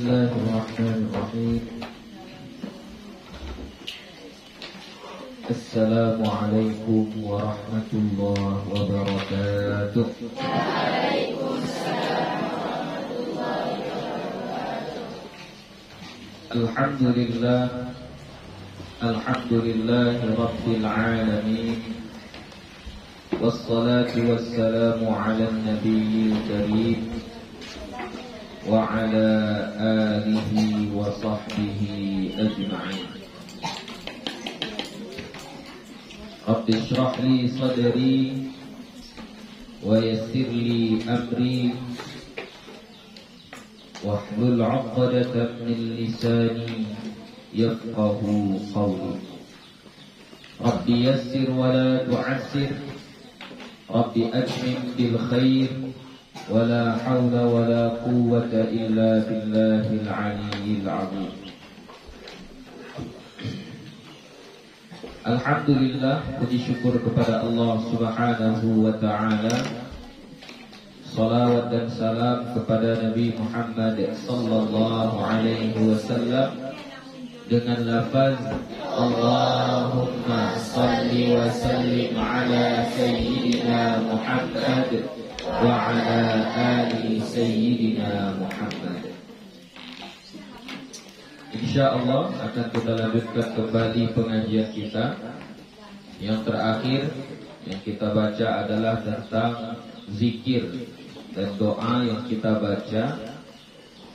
الله الرحمن الرحيم. السلام عليكم ورحمة الله وبركاته. وعليكم السلام ورحمة الله وبركاته. الحمد لله رب العالمين، والصلاة والسلام على النبي الكريم وعلى آله وصحبه أجمعين. رب اشرح لي صدري ويسر لي أمري واحلل عقدة من لساني يفقه قولي. رب يسر ولا تعسر، رب أجمل بالخير، ولا حول ولا قوة إلا بالله العلي العظيم. Alhamdulillah, puji syukur kepada Allah Subhanahu wa ta'ala. Salawat dan salam kepada Nabi Muhammad sallallahu alaihi wasallam dengan lafaz Allahumma salli wa sallim ala sayyidina Muhammad wa ala ali sayyidina Muhammad. InsyaAllah akan kita lanjutkan kembali pengajian kita. Yang terakhir yang kita baca adalah tentang zikir dan doa yang kita baca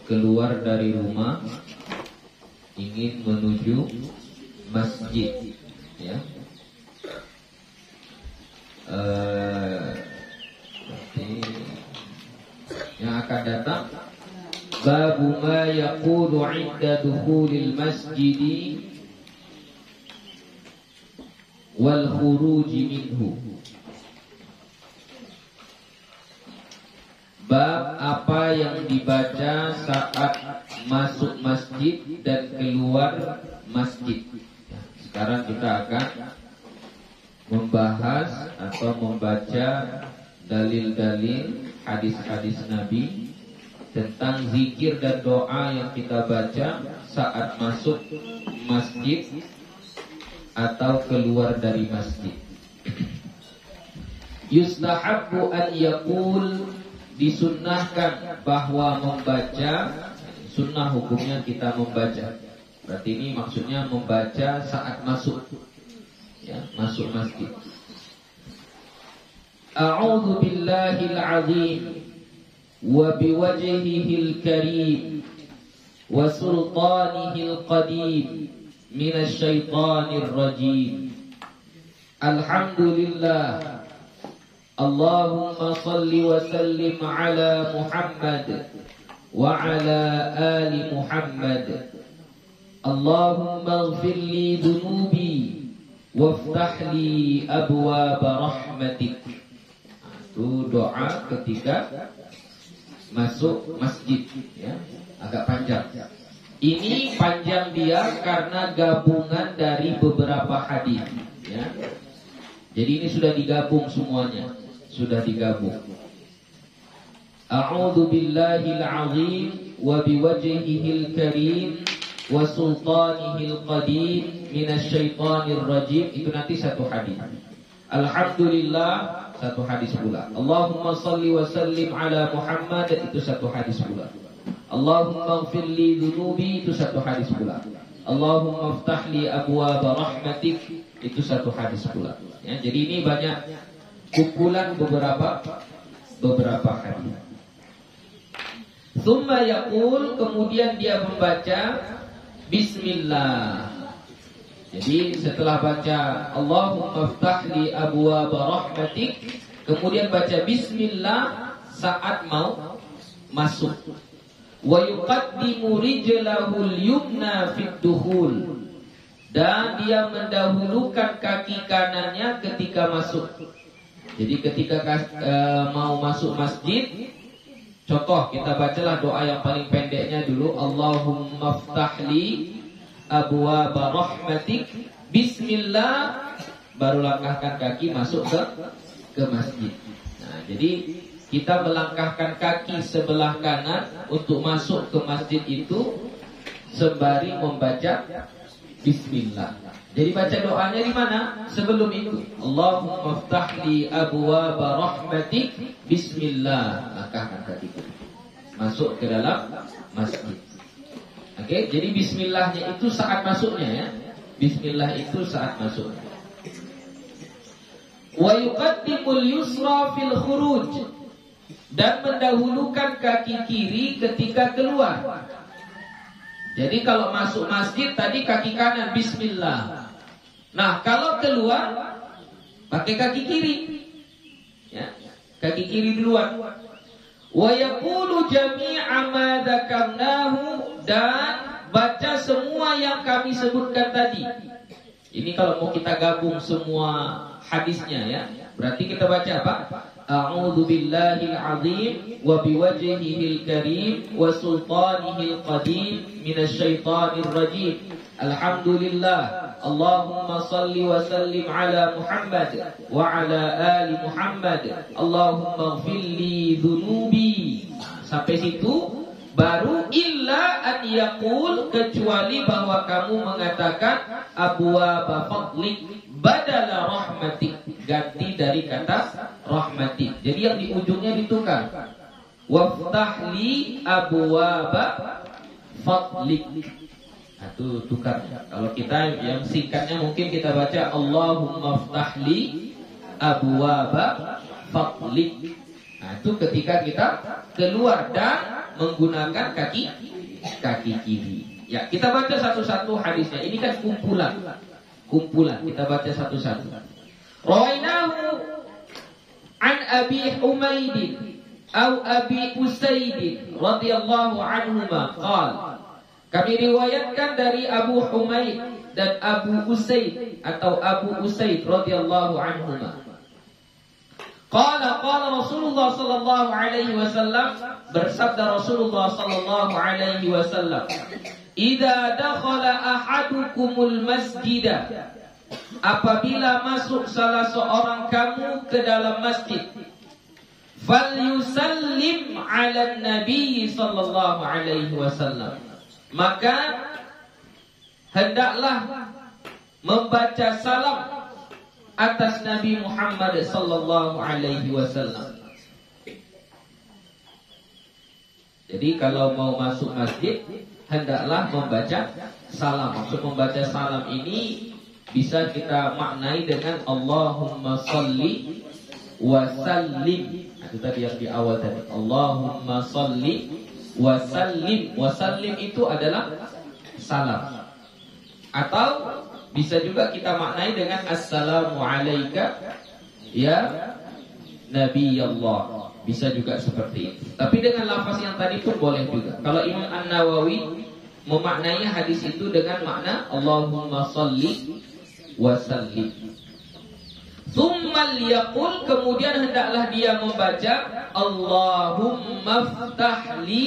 keluar dari rumah ingin menuju masjid, ya. Yang akan datang babu ma yaqulu 'inda dukhulil masjid wal khuruj minhu. Bab apa yang dibaca saat masuk masjid dan keluar masjid. Sekarang kita akan membahas atau membaca dalil-dalil hadis-hadis Nabi tentang zikir dan doa yang kita baca saat masuk masjid atau keluar dari masjid. Yustahabbu an yaqul, disunnahkan bahwa membaca, sunnah hukumnya kita membaca. Berarti ini maksudnya membaca saat masuk, ya, masuk masjid. A'udzu billahil azim wa biwajhihil karim wa sultanihil qadim minasy syaithanir rajim. Alhamdulillah, Allahumma salli wa sallim ala Muhammad wa ala ali Muhammad. Allahumma ighfir li dhunubi waftah li abwaab rahmatik. Itu doa ketika masuk masjid, ya, agak panjang. Ini panjang dia karena gabungan dari beberapa hadis, ya. Jadi ini sudah digabung semuanya, sudah digabung. A'udzu billahil azim wa biwajhihil karim wa sultanihil qadim minasy syaithanir rajim. Itu nanti satu hadis. Alhamdulillah, satu hadis pula. Allahumma salli wa sallim ala Muhammad, itu satu hadis pula. Allahumma ighfir li dhunubi, itu satu hadis pula. Allahumma iftah li abwaab rahmatik, itu satu hadis pula. Ya, jadi ini banyak kumpulan beberapa hadis. Tsumma yaqul, kemudian dia membaca bismillah. Jadi setelah baca Allahumma iftah li abwaab rahmatik, kemudian baca bismillah saat mau masuk. Wa yuqaddimu rijlahul yumna fid dukhul, dan dia mendahulukan kaki kanannya ketika masuk. Jadi ketika mau masuk masjid, contoh kita bacalah doa yang paling pendeknya dulu, Allahumma iftah li abwaab rahmatik, bismillah, baru langkahkan kaki masuk ke masjid. Nah, jadi kita melangkahkan kaki sebelah kanan untuk masuk ke masjid itu sembari membaca bismillah. Jadi baca doanya di mana? Sebelum itu. Allahumma ftahli abwaaba rahmatik bismillah. Langkahkan kaki masuk ke dalam masjid. Oke, jadi bismillahnya itu saat masuknya ya. Bismillah itu saat masuknya. Wa yuqaddimul yusra fil khuruj, dan mendahulukan kaki kiri ketika keluar. Jadi kalau masuk masjid tadi kaki kanan bismillah. Nah, kalau keluar pakai kaki kiri. Ya, kaki kiri duluan. Wa yaqulu jami'a ma dzakarnahu, dan baca semua yang kami sebutkan tadi. Ini kalau mau kita gabung semua hadisnya ya. Berarti kita baca apa? A'udzu billahil azim wa biwajhihil karim wa sultanihil qadim minasyaitonir rajim. Alhamdulillah. Allahumma salli wa sallim ala Muhammad wa ala ali Muhammad. Allahumma ighfirli dhunubi. Sampai situ baru illa an yaqul, kecuali bahwa kamu mengatakan abwaaba fadlik badala rahmatik, ganti dari kata rahmatik. Jadi yang di ujungnya ditukar. Waftahli abwaaba fadlik. Nah, itu tukar. Kalau kita yang singkatnya mungkin kita baca Allahumma ftahli abwaaba fadlik. Nah, itu ketika kita keluar dan menggunakan kaki kiri. Ya, kita baca satu-satu hadisnya. Ini kan kumpulan. Kita baca satu-satu. Rawainahu an Abi Humaid atau Abi Usaid radhiyallahu anhuma qala. Kami riwayatkan dari Abu Humaid dan Abu Usaid atau Abu Usaid radhiyallahu anhuma. Qala Rasulullah sallallahu alaihi wasallam, bersabda Rasulullah sallallahu alaihi wasallam, "Idza dakhala ahadukumul masjida," apabila masuk salah seorang kamu ke dalam masjid, "falyusallim 'alan nabiy sallallahu alaihi wasallam," maka hendaklah membaca salam atas Nabi Muhammad sallallahu alaihi wasallam. Jadi kalau mau masuk masjid hendaklah membaca salam. Maksud membaca salam ini bisa kita maknai dengan Allahumma salli wa sallim. Itu tadi yang di awal tadi. Allahumma salli wa sallim. Wa sallim itu adalah salam. Atau bisa juga kita maknai dengan assalamu alayka ya Nabi Allah. Bisa juga seperti itu. Tapi dengan lafaz yang tadi pun boleh juga. Kalau Imam An-Nawawi memaknai hadis itu dengan makna Allahumma salli wa sallim. Tsumma liyaqul, kemudian hendaklah dia membaca Allahumma ftahli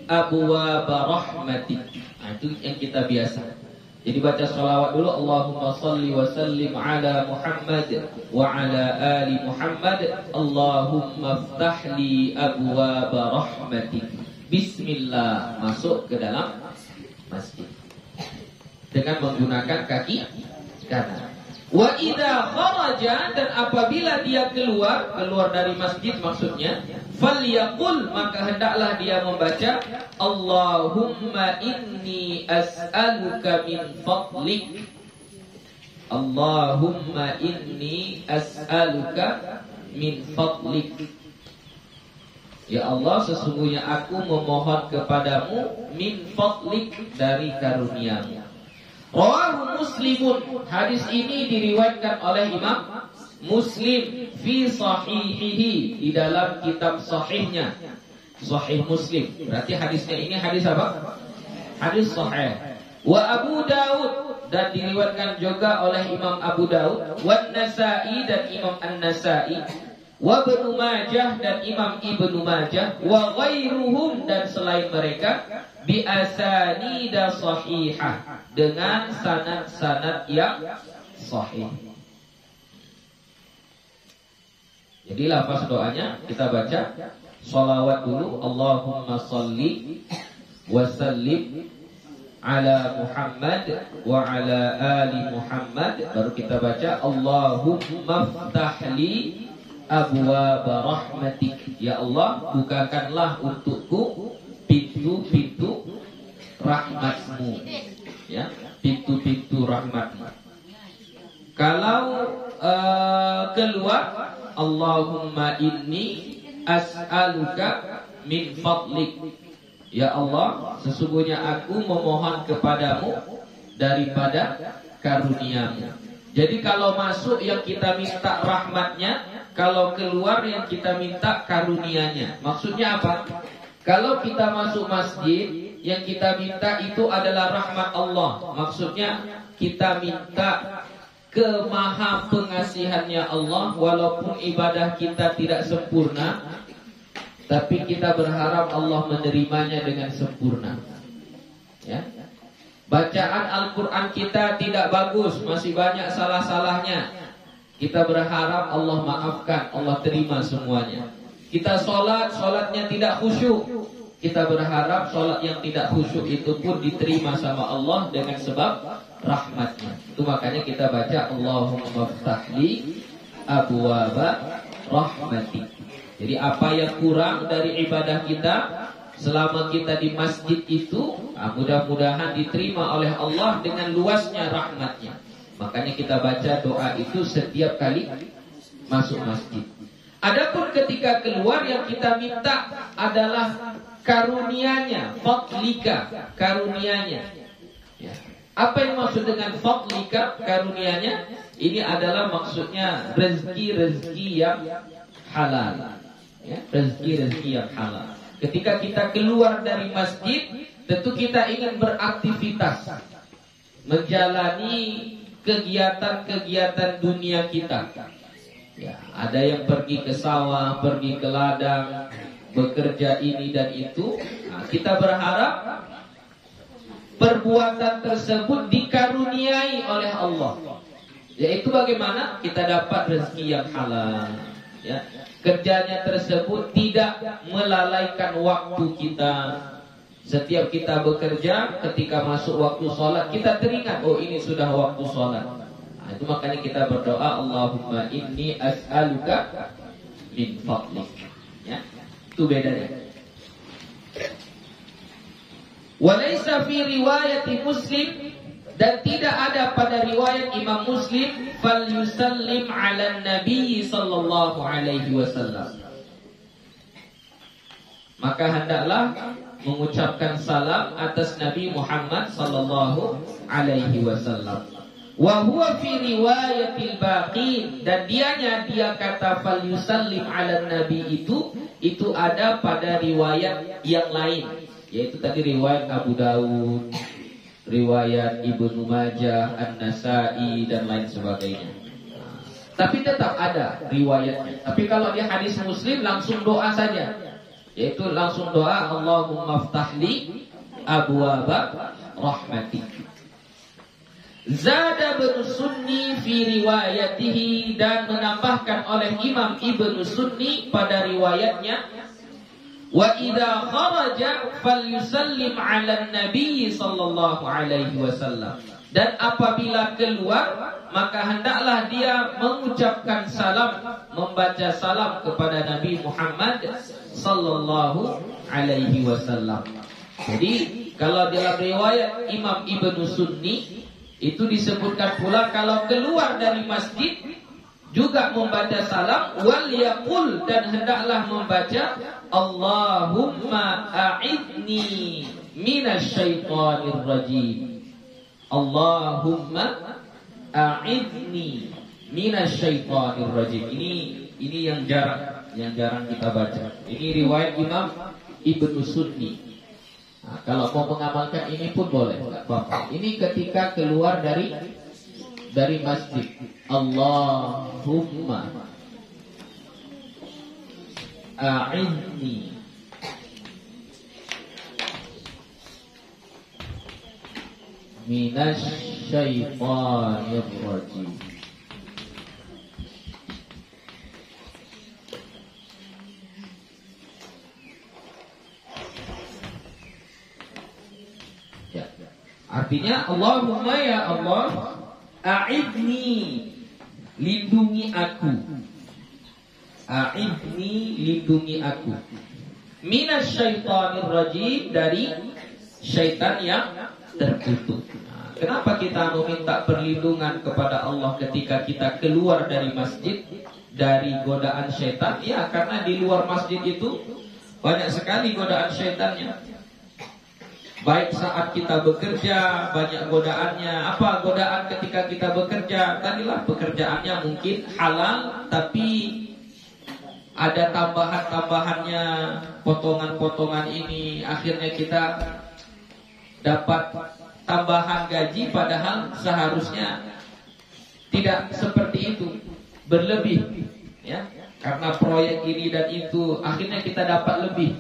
abwaaba rahmatik. Nah, itu yang kita biasa. Jadi baca sholawat dulu, Allahumma salli wa sallim ala Muhammad wa ala ali Muhammad. Allahumma ftahli abwaaba rahmatik. Bismillah, masuk ke dalam masjid dengan menggunakan kaki kanan. Wa idza kharaja, dan apabila dia keluar dari masjid maksudnya, falyaqul, maka hendaklah dia membaca Allahumma inni as'aluka min fadlik. Allahumma inni as'aluka min fadlik. Ya Allah, sesungguhnya aku memohon kepadamu min fadlik, dari karuniamu. Rawahu Muslimun, hadis ini diriwayatkan oleh Imam Muslim fi sahihihi, di dalam kitab sahihnya, Sahih Muslim. Berarti hadisnya ini hadis apa? Hadis sahih. Wa Abu Daud, dan diriwayatkan juga oleh Imam Abu Daud, wa Nasa'i, dan Imam An-Nasa'i, wa Ibnu Majah, dan Imam Ibnu Majah, wa ghairuhum, dan selain mereka, bi asanida sahihah, dengan sanad-sanad yang sahih. Jadi lafaz doanya kita baca sholawat dulu, Allahumma sholli wa sallim ala Muhammad wa ala ali Muhammad. Baru kita baca Allahumma ftahli abwaaba rahmatik. Ya Allah, bukakanlah untukku pintu-pintu rahmatmu. Ya, pintu-pintu rahmatmu. Kalau keluar, Allahumma inni as'aluka min fadlik. Ya Allah, sesungguhnya aku memohon kepadamu daripada karuniamu. Jadi kalau masuk yang kita minta rahmatnya, kalau keluar yang kita minta karunianya. Maksudnya apa? Kalau kita masuk masjid, yang kita minta itu adalah rahmat Allah. Maksudnya kita minta kemaha pengasihannya Allah. Walaupun ibadah kita tidak sempurna, tapi kita berharap Allah menerimanya dengan sempurna. Ya. Bacaan Al-Quran kita tidak bagus, masih banyak salah-salahnya. Kita berharap Allah maafkan, Allah terima semuanya. Kita sholatnya tidak khusyuk. Kita berharap sholat yang tidak khusyuk itu pun diterima sama Allah dengan sebab rahmatnya. Itu makanya kita baca Allahumma ftahli abwaaba rahmatik. Jadi apa yang kurang dari ibadah kita selama kita di masjid itu, mudah-mudahan diterima oleh Allah dengan luasnya rahmatnya. Makanya kita baca doa itu setiap kali masuk masjid. Adapun ketika keluar yang kita minta adalah karunianya, fadlika, karunianya. Ya. Apa yang maksud dengan fadlika, karunianya? Ini adalah maksudnya rezeki-rezeki yang halal. Ya, rezeki-rezeki yang halal. Ketika kita keluar dari masjid, tentu kita ingin beraktivitas, menjalani kegiatan-kegiatan dunia kita. Ya, ada yang pergi ke sawah, pergi ke ladang, bekerja ini dan itu. Nah, kita berharap perbuatan tersebut dikaruniai oleh Allah. Yaitu bagaimana kita dapat rezeki yang halal. Ya. Kerjanya tersebut tidak melalaikan waktu kita. Setiap kita bekerja, ketika masuk waktu sholat, kita teringat, oh ini sudah waktu sholat. Nah, itu makanya kita berdoa, Allahumma inni as'aluka min fadlik. Ya, itu bedanya. Walaysa fi riwayati Muslim, dan tidak ada pada riwayat Imam Muslim, fal yusallim ala Nabi sallallahu alaihi wasallam. Maka hendaklah mengucapkan salam atas Nabi Muhammad sallallahu alaihi wasallam. Wa huwa fi riwayatil baqin, dan dia kata fal yusallim ala Nabi itu ada pada riwayat yang lain, yaitu tadi riwayat Abu Dawud, riwayat Ibnu Majah, An-Nasa'i dan lain sebagainya. Tapi tetap ada riwayatnya. Tapi kalau dia hadis Muslim langsung doa saja, yaitu langsung doa Allahumma ftahli abwaaba rahmatik. Zada Ibnu Sunni fi riwayatihi, dan menambahkan oleh Imam Ibnu Sunni pada riwayatnya, wa idza kharaja falyusallim 'ala an-nabi sallallahu alaihi wasallam, dan apabila keluar maka hendaklah dia mengucapkan salam, membaca salam kepada Nabi Muhammad sallallahu alaihi wasallam. Jadi kalau dalam riwayat Imam Ibnu Sunni itu disebutkan pula kalau keluar dari masjid juga membaca salam, wal yaqul, dan hendaklah membaca Allahumma a'idni minasyaitonir rajim. Allahumma a'idni minasyaitonir rajim. Ini yang jarang kita baca. Ini riwayat Imam Ibnu Sunni. Nah, kalau mau mengamalkan ini pun boleh, enggak apa-apa. Ini ketika keluar dari masjid. Allahumma a'inni minasyaitonir rajim. Artinya Allahumma ya Allah, a'idni, lindungi aku. A'idni, lindungi aku. Minasyaitonir rajim, dari syaitan yang terkutuk. Kenapa kita meminta perlindungan kepada Allah ketika kita keluar dari masjid dari godaan syaitan? Ya, karena di luar masjid itu banyak sekali godaan syaitannya. Baik saat kita bekerja, banyak godaannya. Apa godaan ketika kita bekerja? Tadilah pekerjaannya mungkin halal, tapi ada tambahan-tambahannya, potongan-potongan ini. Akhirnya kita dapat tambahan gaji, padahal seharusnya tidak seperti itu, berlebih, ya. Karena proyek ini dan itu, akhirnya kita dapat lebih.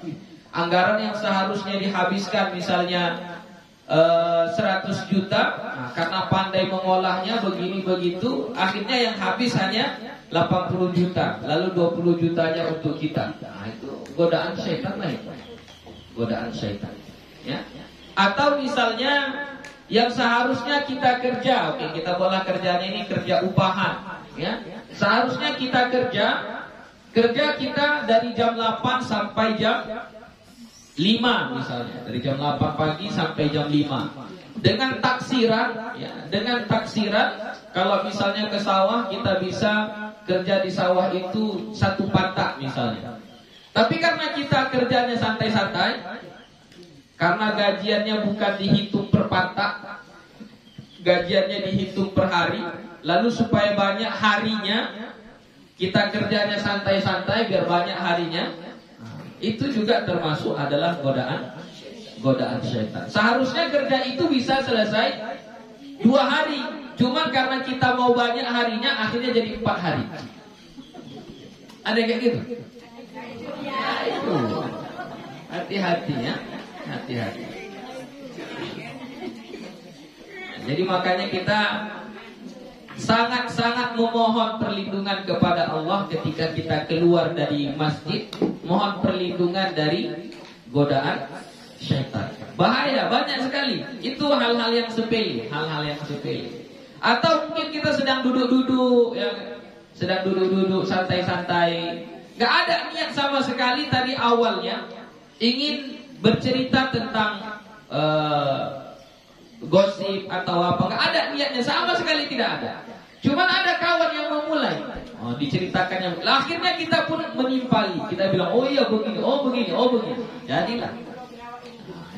Anggaran yang seharusnya dihabiskan misalnya 100 juta, nah, karena pandai mengolahnya begini begitu, akhirnya yang habis hanya 80 juta, lalu 20 jutanya untuk kita. Nah, itu godaan syaitan lah itu. Godaan syaitan, ya. Atau misalnya yang seharusnya kita kerja, oke, kita bola kerjanya ini kerja upahan, ya. Seharusnya kita kerja kita dari jam 8 sampai jam 5 misalnya, dari jam 8 pagi sampai jam 5. Dengan taksiran, ya, dengan taksiran, kalau misalnya ke sawah kita bisa kerja di sawah itu 1 patak misalnya. Tapi karena kita kerjanya santai-santai, karena gajiannya bukan dihitung per patak, gajiannya dihitung per hari, lalu supaya banyak harinya, kita kerjanya santai-santai biar banyak harinya, itu juga termasuk adalah godaan syaitan. Seharusnya kerja itu bisa selesai 2 hari, cuman karena kita mau banyak harinya, akhirnya jadi 4 hari. Ada kayak gitu? Hati-hati ya, hati-hati. Jadi makanya kita sangat-sangat memohon perlindungan kepada Allah ketika kita keluar dari masjid. Mohon perlindungan dari godaan syaitan. Bahaya, banyak sekali. Itu hal-hal yang sepele, hal-hal yang sepele. Atau mungkin kita sedang duduk-duduk, ya, sedang duduk-duduk santai-santai, gak ada niat sama sekali tadi awalnya ingin bercerita tentang gosip atau apa, gak ada niatnya sama sekali, tidak ada. Cuman ada kawan yang memulai, diceritakannya, akhirnya kita pun menimpali, kita bilang oh iya begini, oh begini, oh begini, jadilah.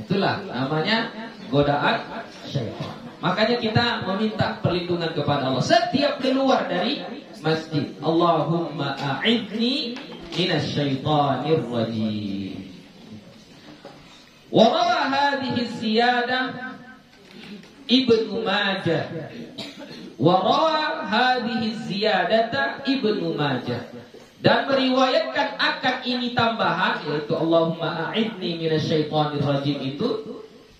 Itulah namanya godaan syaitan. Makanya kita meminta perlindungan kepada Allah setiap keluar dari masjid. Allahumma a'idni minasyaitonir rajim. Wa rawa hadhihi ziyadah Ibnu Majah. Wa rawa hadhihi ziyadata Ibnu Majah. Dan meriwayatkan akan ini tambahan, yaitu Allahumma a'idni minasyaitonir rajim itu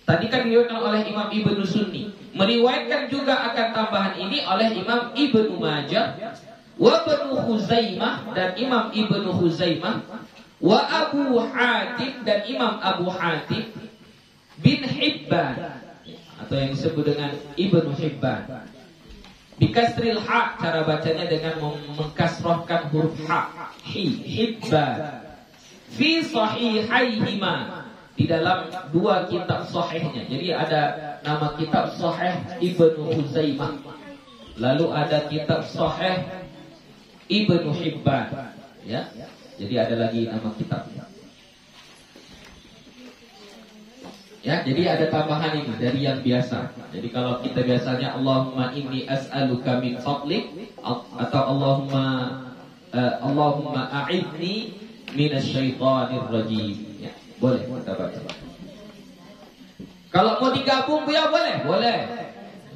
tadi kan diriwayatkan oleh Imam Ibnu Sunni. Meriwayatkan juga akan tambahan ini oleh Imam Ibnu Majah, wa Ibnu Khuzaimah, dan Imam Ibnu Khuzaimah, wa Abu Hatim, dan Imam Abu Hatim, bin Hibban, atau yang disebut dengan Ibnu Hibban. Bikasril ha, cara bacanya dengan mengkasrahkan huruf ha, Hibban. Fi sahihaihima, di dalam 2 kitab sahihnya. Jadi ada nama kitab sahih Ibnu Khuzaimah, lalu ada kitab sahih Ibnu Hibban, ya. Jadi ada lagi nama kitabnya. Ya, jadi ada tambahan ini dari yang biasa. Jadi kalau kita biasanya Allahumma inni as'aluka min fadlik, atau Allahumma a'idni minasyaitonir rajim, ya, boleh kita baca. Kalau mau digabung ya boleh, boleh.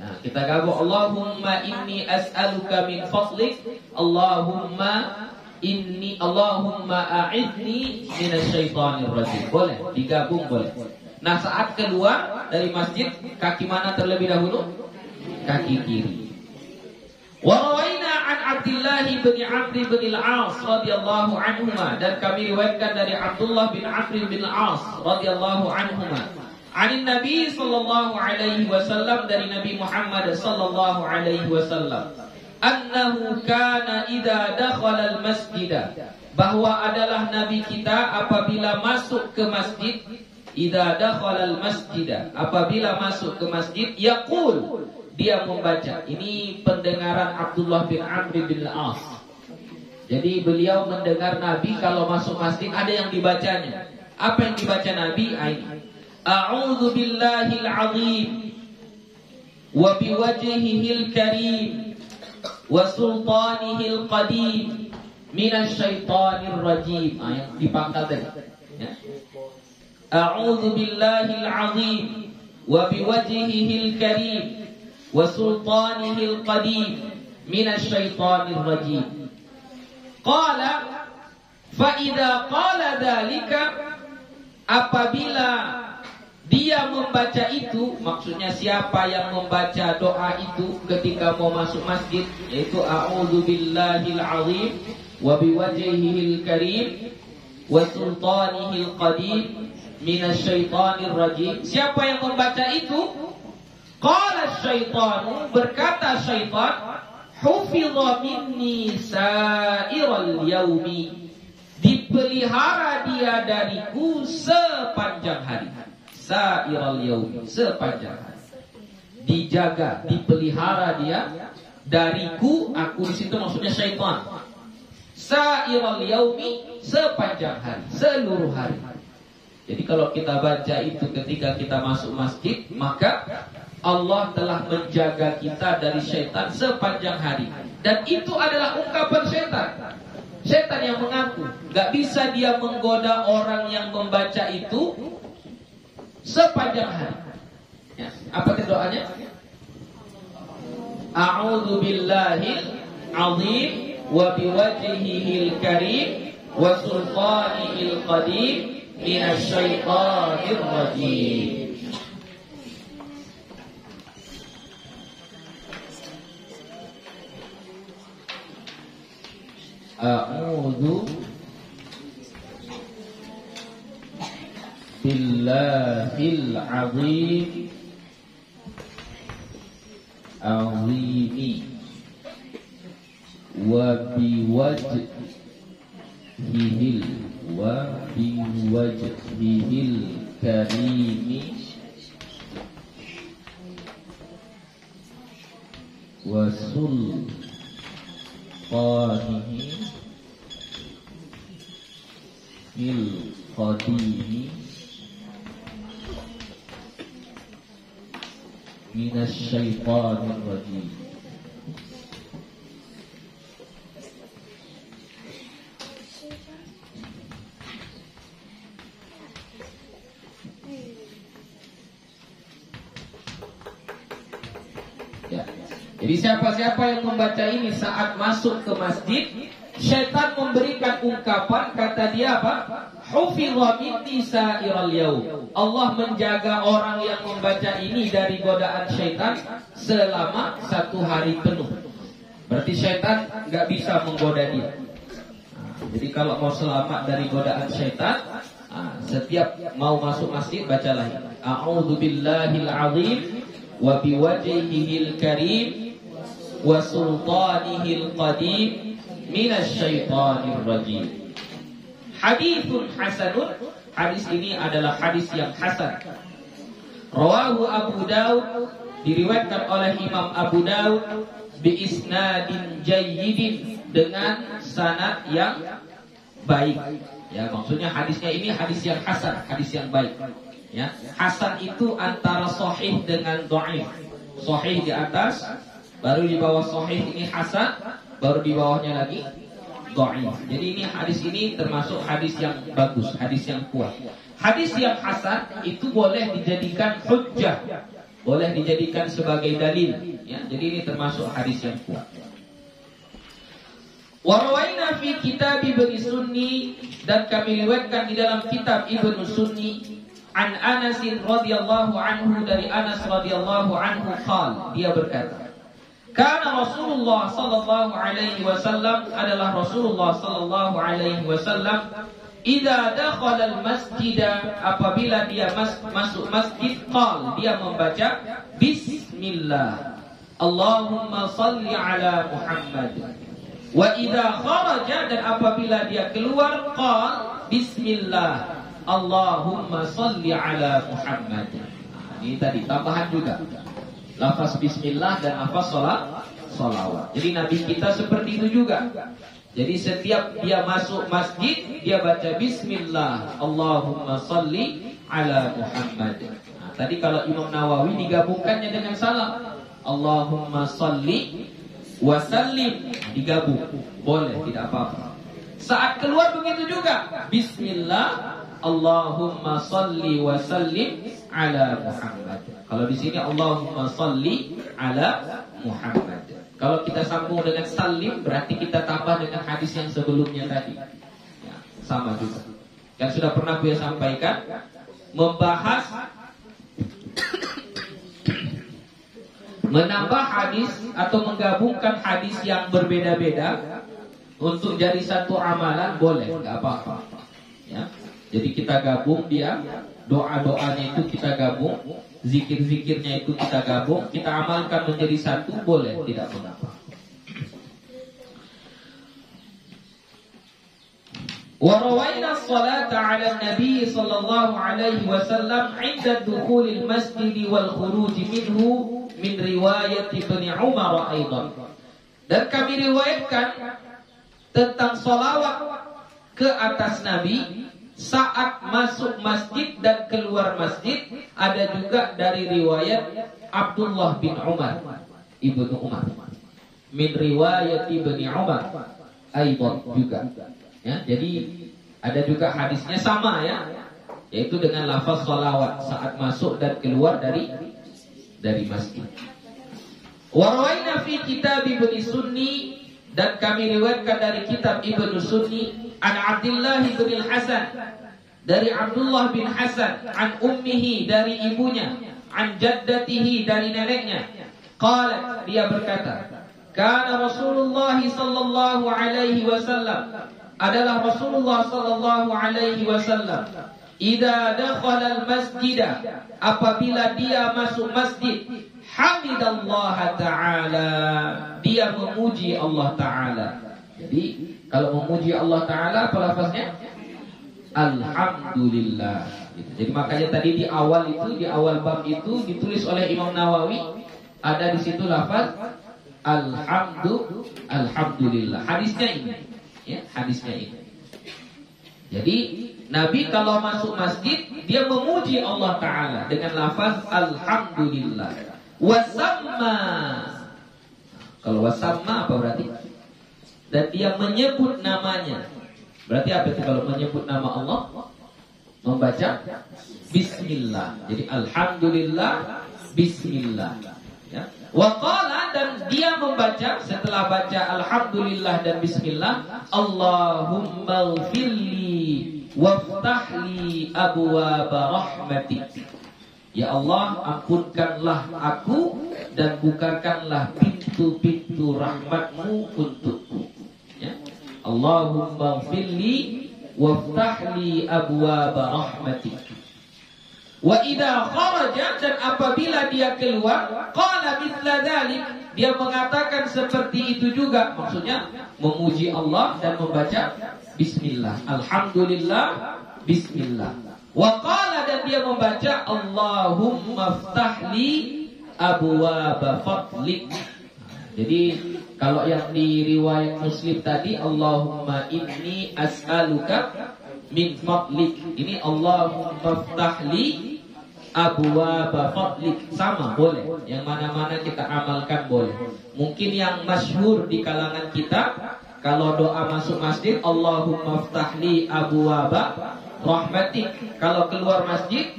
Nah, kita gabung Allahumma inni as'aluka min fadlik, Allahumma a'idni minasyaitonir rajim. Boleh digabung, boleh. Nah, saat keluar dari masjid, kaki mana terlebih dahulu? Kaki kiri. Wa rawaina an Abdullah bin Amr bin al-As radhiyallahu anhuma, dan kami riwayatkan dari Abdullah bin Amr bin al-As radhiyallahu anhuma, Anin Nabi sallallahu alaihi wasallam, dari Nabi Muhammad sallallahu alaihi wasallam, annahu kana idza dakhala al-masjid, bahwa adalah Nabi kita apabila masuk ke masjid, idza dakhala al-masjid, apabila masuk ke masjid, yaqul, dia membaca. Ini pendengaran Abdullah bin Amr bin Al-As. Jadi beliau mendengar Nabi kalau masuk masjid ada yang dibacanya. Apa yang dibaca Nabi? Ini. A'udzu billahil azim wa biwajhihil karim wa sultanihil qadim minasy syaithanir rajim. Yang dipangkat tadi. Ya. A'udzu billahil azim wa biwajhihil karim wa sultanihil qadim minasy syaithanir rajim. Qala fa idza qala dzalika, apabila dia membaca itu, maksudnya siapa yang membaca doa itu ketika mau masuk masjid, yaitu a'udzu billahil azim wa biwajhihil karim wa sultanihil qadim minasy syaithanir rajim. Siapa yang membaca itu? Qala syaitanu, berkata syaitan, hufidha minni sa'iral yaumi, dipelihara dia dariku sepanjang hari. Sa'iral yaumi, sepanjang hari. Dijaga, dipelihara dia dariku, aku di situ maksudnya syaitan. Sa'iral yaumi, sepanjang hari, seluruh hari. Jadi kalau kita baca itu ketika kita masuk masjid, maka Allah telah menjaga kita dari syaitan sepanjang hari. Dan itu adalah ungkapan syaitan. Syaitan yang mengaku. Gak bisa dia menggoda orang yang membaca itu sepanjang hari. Ya. Apa doanya? A'udzu billahil azim wa biwajhihil karim wa sultanihil qadim minasy syaithanir rajim. A'udzu billahil azim azimi wa biwajhihil karimi wa sultanihi mil qadimi minasy syaithanir rajim. Ya. Jadi siapa-siapa yang membaca ini saat masuk ke masjid, syaitan memberikan ungkapan, kata dia apa? Hufidha minni sa'iral yaum. Allah menjaga orang yang membaca ini dari godaan syaitan selama 1 hari penuh. Berarti syaitan gak bisa menggoda dia. Jadi kalau mau selamat dari godaan syaitan, setiap mau masuk masjid bacalah a'udzu billahil azim wa biwajhihil karim wa sultanihil qadim minasy syaithanir rajim. Haditsun hasanun, hadis ini adalah hadis yang hasan. Rawahu Abu Daud, diriwayatkan oleh Imam Abu Daud bi isnadin jayyidin, dengan sanad yang baik. Ya, maksudnya hadisnya ini hadis yang hasan, hadis yang baik. Ya, hasan itu antara sahih dengan dhaif. Sahih di atas, baru di bawah sahih ini hasan, baru di bawahnya lagi dhaif. Jadi ini hadis ini termasuk hadis yang bagus, hadis yang kuat. Hadis yang hasan itu boleh dijadikan hujjah, boleh dijadikan sebagai dalil. Ya, jadi ini termasuk hadis yang kuat. Warawaina fi kitab Ibnu Sunni, dan kami riwayatkan di dalam kitab Ibnu Sunni an Anas radhiyallahu anhu, dari Anas radhiyallahu anhu qala, dia berkata, kana Rasulullah sallallahu alaihi wasallam, adalah Rasulullah sallallahu alaihi wasallam, idza dakhala al-masjida, apabila dia masuk masjid, qal, dia membaca bismillah, Allahumma salli ala Muhammad. Wa idza kharaja, dan apabila dia keluar, qal bismillah, Allahumma salli ala Muhammad. Ini tadi tambahan juga, lafaz bismillah dan lafaz salawat. Jadi Nabi kita seperti itu juga. Jadi setiap dia masuk masjid, dia baca bismillah, Allahumma salli ala Muhammad. Nah, tadi kalau Imam Nawawi digabungkannya dengan salam, Allahumma salli wa sallim, digabung, boleh, tidak apa-apa. Saat keluar begitu juga, bismillah, Allahumma salli wa sallim ala Muhammad. Kalau di sini Allahumma salli ala Muhammad. Kalau kita sambung dengan salim, berarti kita tambah dengan hadis yang sebelumnya tadi. Ya, sama juga. Yang sudah pernah saya sampaikan, membahas, menambah hadis atau menggabungkan hadis yang berbeda-beda untuk jadi satu amalan boleh, nggak apa-apa. Ya, jadi kita gabung dia, doa-doanya itu kita gabung, zikir-zikirnya itu kita gabung, kita amalkan menjadi satu, boleh, tidak mengapa. Wa rawaina as-salata 'ala an-nabi sallallahu alaihi wasallam 'inda dukhulil masjid wal khuruj minhu min riwayat Ibnu Umar aidan. Dan kami riwayatkan tentang salawat ke atas Nabi saat masuk masjid dan keluar masjid, ada juga dari riwayat Abdullah bin Umar, Ibnu Umar. Min riwayat Ibnu Umar aidan juga. Ya, jadi ada juga hadisnya sama ya, yaitu dengan lafaz salawat saat masuk dan keluar dari masjid. Wa rawaina fi kitab Ibnu Sunni, dan kami riwayatkan dari kitab Ibnu Sunni an Abdullah bin Hasan, dari Abdullah bin Hasan, an ummihi, dari ibunya, an jaddatihi, dari neneknya. Qalat, dia berkata, kana Rasulullah sallallahu alaihi wasallam, adalah Rasulullah sallallahu alaihi wasallam, idza dakhala al-masjid, apabila dia masuk masjid, hamidallah ta'ala, dia memuji Allah Ta'ala. Jadi kalau memuji Allah Ta'ala, apa lafaznya? Alhamdulillah. Jadi makanya tadi di awal itu, di awal bab itu ditulis oleh Imam Nawawi, ada di situ lafaz alhamdulillah. Hadisnya ini, ya, hadisnya ini. Jadi Nabi kalau masuk masjid, dia memuji Allah Ta'ala dengan lafaz alhamdulillah. Wasamma, kalau wasamma apa berarti? Dan dia menyebut namanya. Berarti apa itu kalau menyebut nama Allah? Membaca bismillah. Jadi alhamdulillah, bismillah. Ya. Wa qala, dan dia membaca setelah baca alhamdulillah dan bismillah, Allahumma ighfirli waftahli abwaaba rahmatik. Ya Allah, ampunkanlah aku dan bukakanlah pintu-pintu rahmatmu untukku. Ya. Allahumma ighfirli waftahli abwaaba rahmatik. Wa idza kharaja, dan apabila dia keluar, qala mithla dzalik, dia mengatakan seperti itu juga, maksudnya memuji Allah dan membaca bismillah, alhamdulillah, bismillah. Wa qala, dan dia membaca Allahumma ftahli abwaaba fadlik. Jadi kalau yang di riwayat Muslim tadi Allahumma inni as'aluka min fadlik, ini Allahumma ftahli abwaaba fadlik, sama, boleh. Yang mana-mana kita amalkan boleh. Mungkin yang masyhur di kalangan kita, kalau doa masuk masjid Allahumma ftahli abwaaba rahmatik. Kalau keluar masjid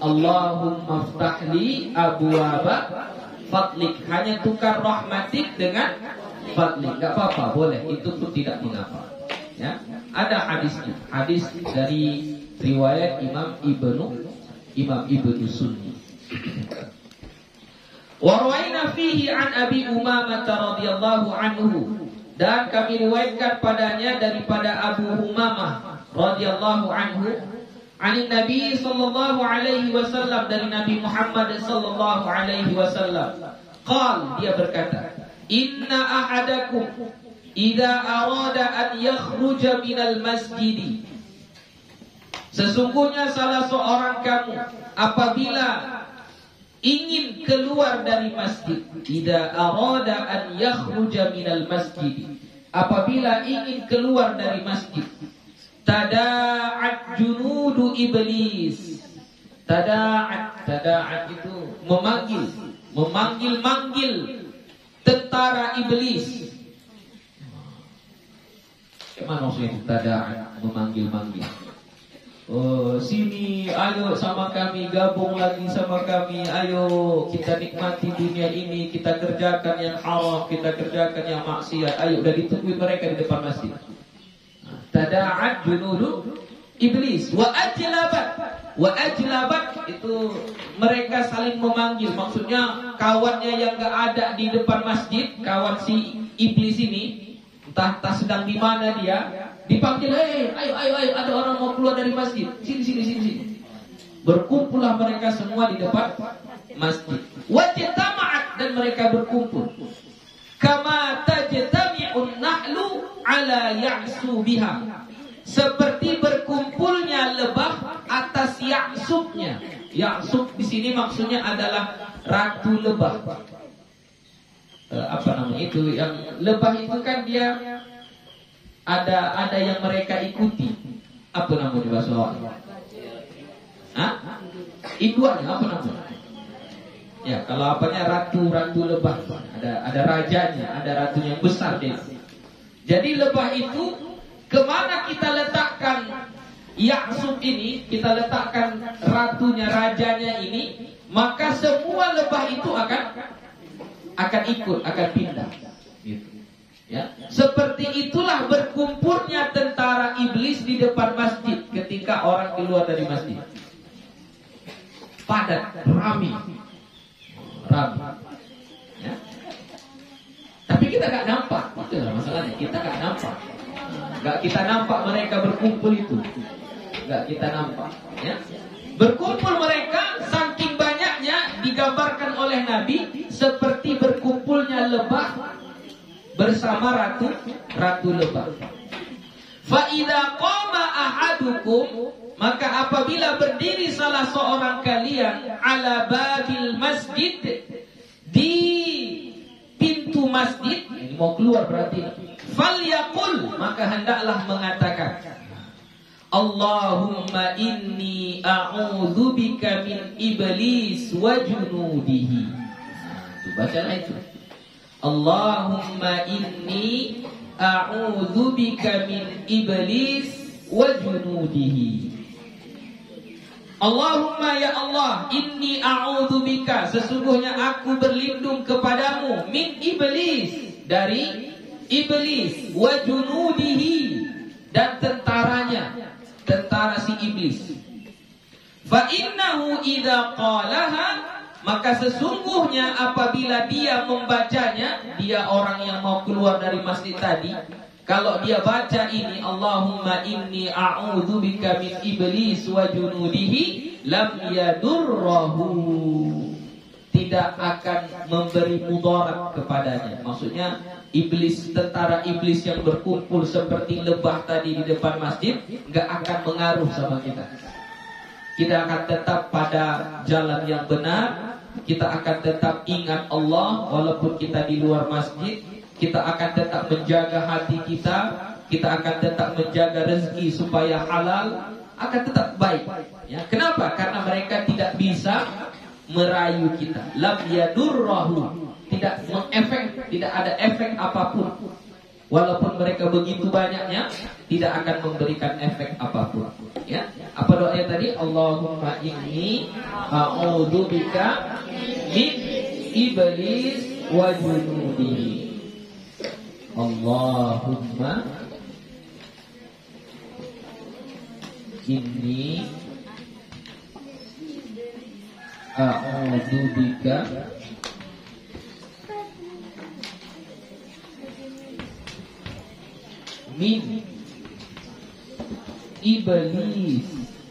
Allahumma ftahli abwaaba fadlik. Hanya tukar rahmatik dengan fadlik, enggak apa-apa, boleh. Itu pun tidak mengapa. Ya, ada hadisnya. Hadis dari riwayat Imam Ibnu Sunni. Wa rawaina fihi an Abi Umamah radhiyallahu anhu, dan kami riwayatkan padanya daripada Abu Umamah radhiyallahu anhu, ani Nabi sallallahu alaihi wasallam, dari Nabi Muhammad sallallahu alaihi wasallam, dia berkata, inna ahadakum idza arada an yakhruja minal masjid, sesungguhnya salah seorang kamu apabila ingin keluar dari masjid, idza arada an yakhruja minal masjid, apabila ingin keluar dari masjid, tada'at junudu iblis. Tada'at itu memanggil tentara iblis. Gimana maksudnya tada'at, memanggil? Oh, sini, ayo sama kami, gabung lagi sama kami. Ayo kita nikmati dunia ini, kita kerjakan yang haram, kita kerjakan yang maksiat. Ayo, udah ditunggu mereka di depan masjid. Tada'at junudu iblis wa ajlabat itu mereka saling memanggil, maksudnya kawannya yang gak ada di depan masjid, kawan si iblis ini entah sedang di mana dia, dipanggil, ayo ada orang mau keluar dari masjid, sini. Berkumpullah mereka semua di depan masjid. Wajtama'at, dan mereka berkumpul. Kama tajtami'un nahlu ala ya'su biha, seperti berkumpulnya lebah atas ya'subnya. Ya'sub di sini maksudnya adalah ratu lebah. Apa namanya itu? Yang lebah itu kan dia ada yang mereka ikuti. Apa namanya bahasa Arab? Induannya apa namanya? Ya, kalau apanya ratu lebah. Ada rajanya, ada ratunya yang besar dia. Jadi lebah itu kemana kita letakkan Ya'sub ini, kita letakkan ratunya, rajanya ini, maka semua lebah itu akan ikut, akan pindah. Gitu. Ya. Seperti itulah berkumpulnya tentara iblis di depan masjid ketika orang keluar dari masjid. Padat, ramai. Ya. Tapi kita gak nampak, itulah masalahnya. Kita gak nampak. Gak kita nampak mereka berkumpul itu. Gak kita nampak. Ya. Berkumpul mereka saking banyaknya, digambarkan oleh Nabi seperti berkumpulnya lebah bersama ratu lebah. Fa idza qama ahadukum, maka apabila berdiri salah seorang kalian ala babil masjid, di pintu masjid, ini mau keluar berarti, falyaqul, maka hendaklah mengatakan, Allahumma inni a'udzubika min iblis wa junudihi. Itu bacalah itu. Allahumma inni a'udzubika min iblis wa junudihi. Allahumma ya Allah, inni a'udzubika, sesungguhnya aku berlindung kepadamu, min iblis, dari iblis, wa junudihi, dan tentaranya, tentara si iblis. Fa innahu idza qalaha, maka sesungguhnya apabila dia membacanya, dia orang yang mau keluar dari masjid tadi, kalau dia baca ini, Allahumma inni a'udzubika min iblis wa junudihi, lam yadurrahu, tidak akan memberi mudarat kepadanya. Maksudnya iblis, tentara iblis yang berkumpul seperti lebah tadi di depan masjid, gak akan mengaruh sama kita. Kita akan tetap pada jalan yang benar. Kita akan tetap ingat Allah walaupun kita di luar masjid. Kita akan tetap menjaga hati kita. Kita akan tetap menjaga rezeki supaya halal. Akan tetap baik. Ya, kenapa? Karena mereka tidak bisa merayu kita. Lam yadurrahu, tidak mengefek, tidak ada efek apapun. Walaupun mereka begitu banyaknya, tidak akan memberikan efek apapun. Ya, apa doanya tadi? Allahumma inni a'udzubika min iblis wa junudihi. Allahumma inni a'udzubika min iblis.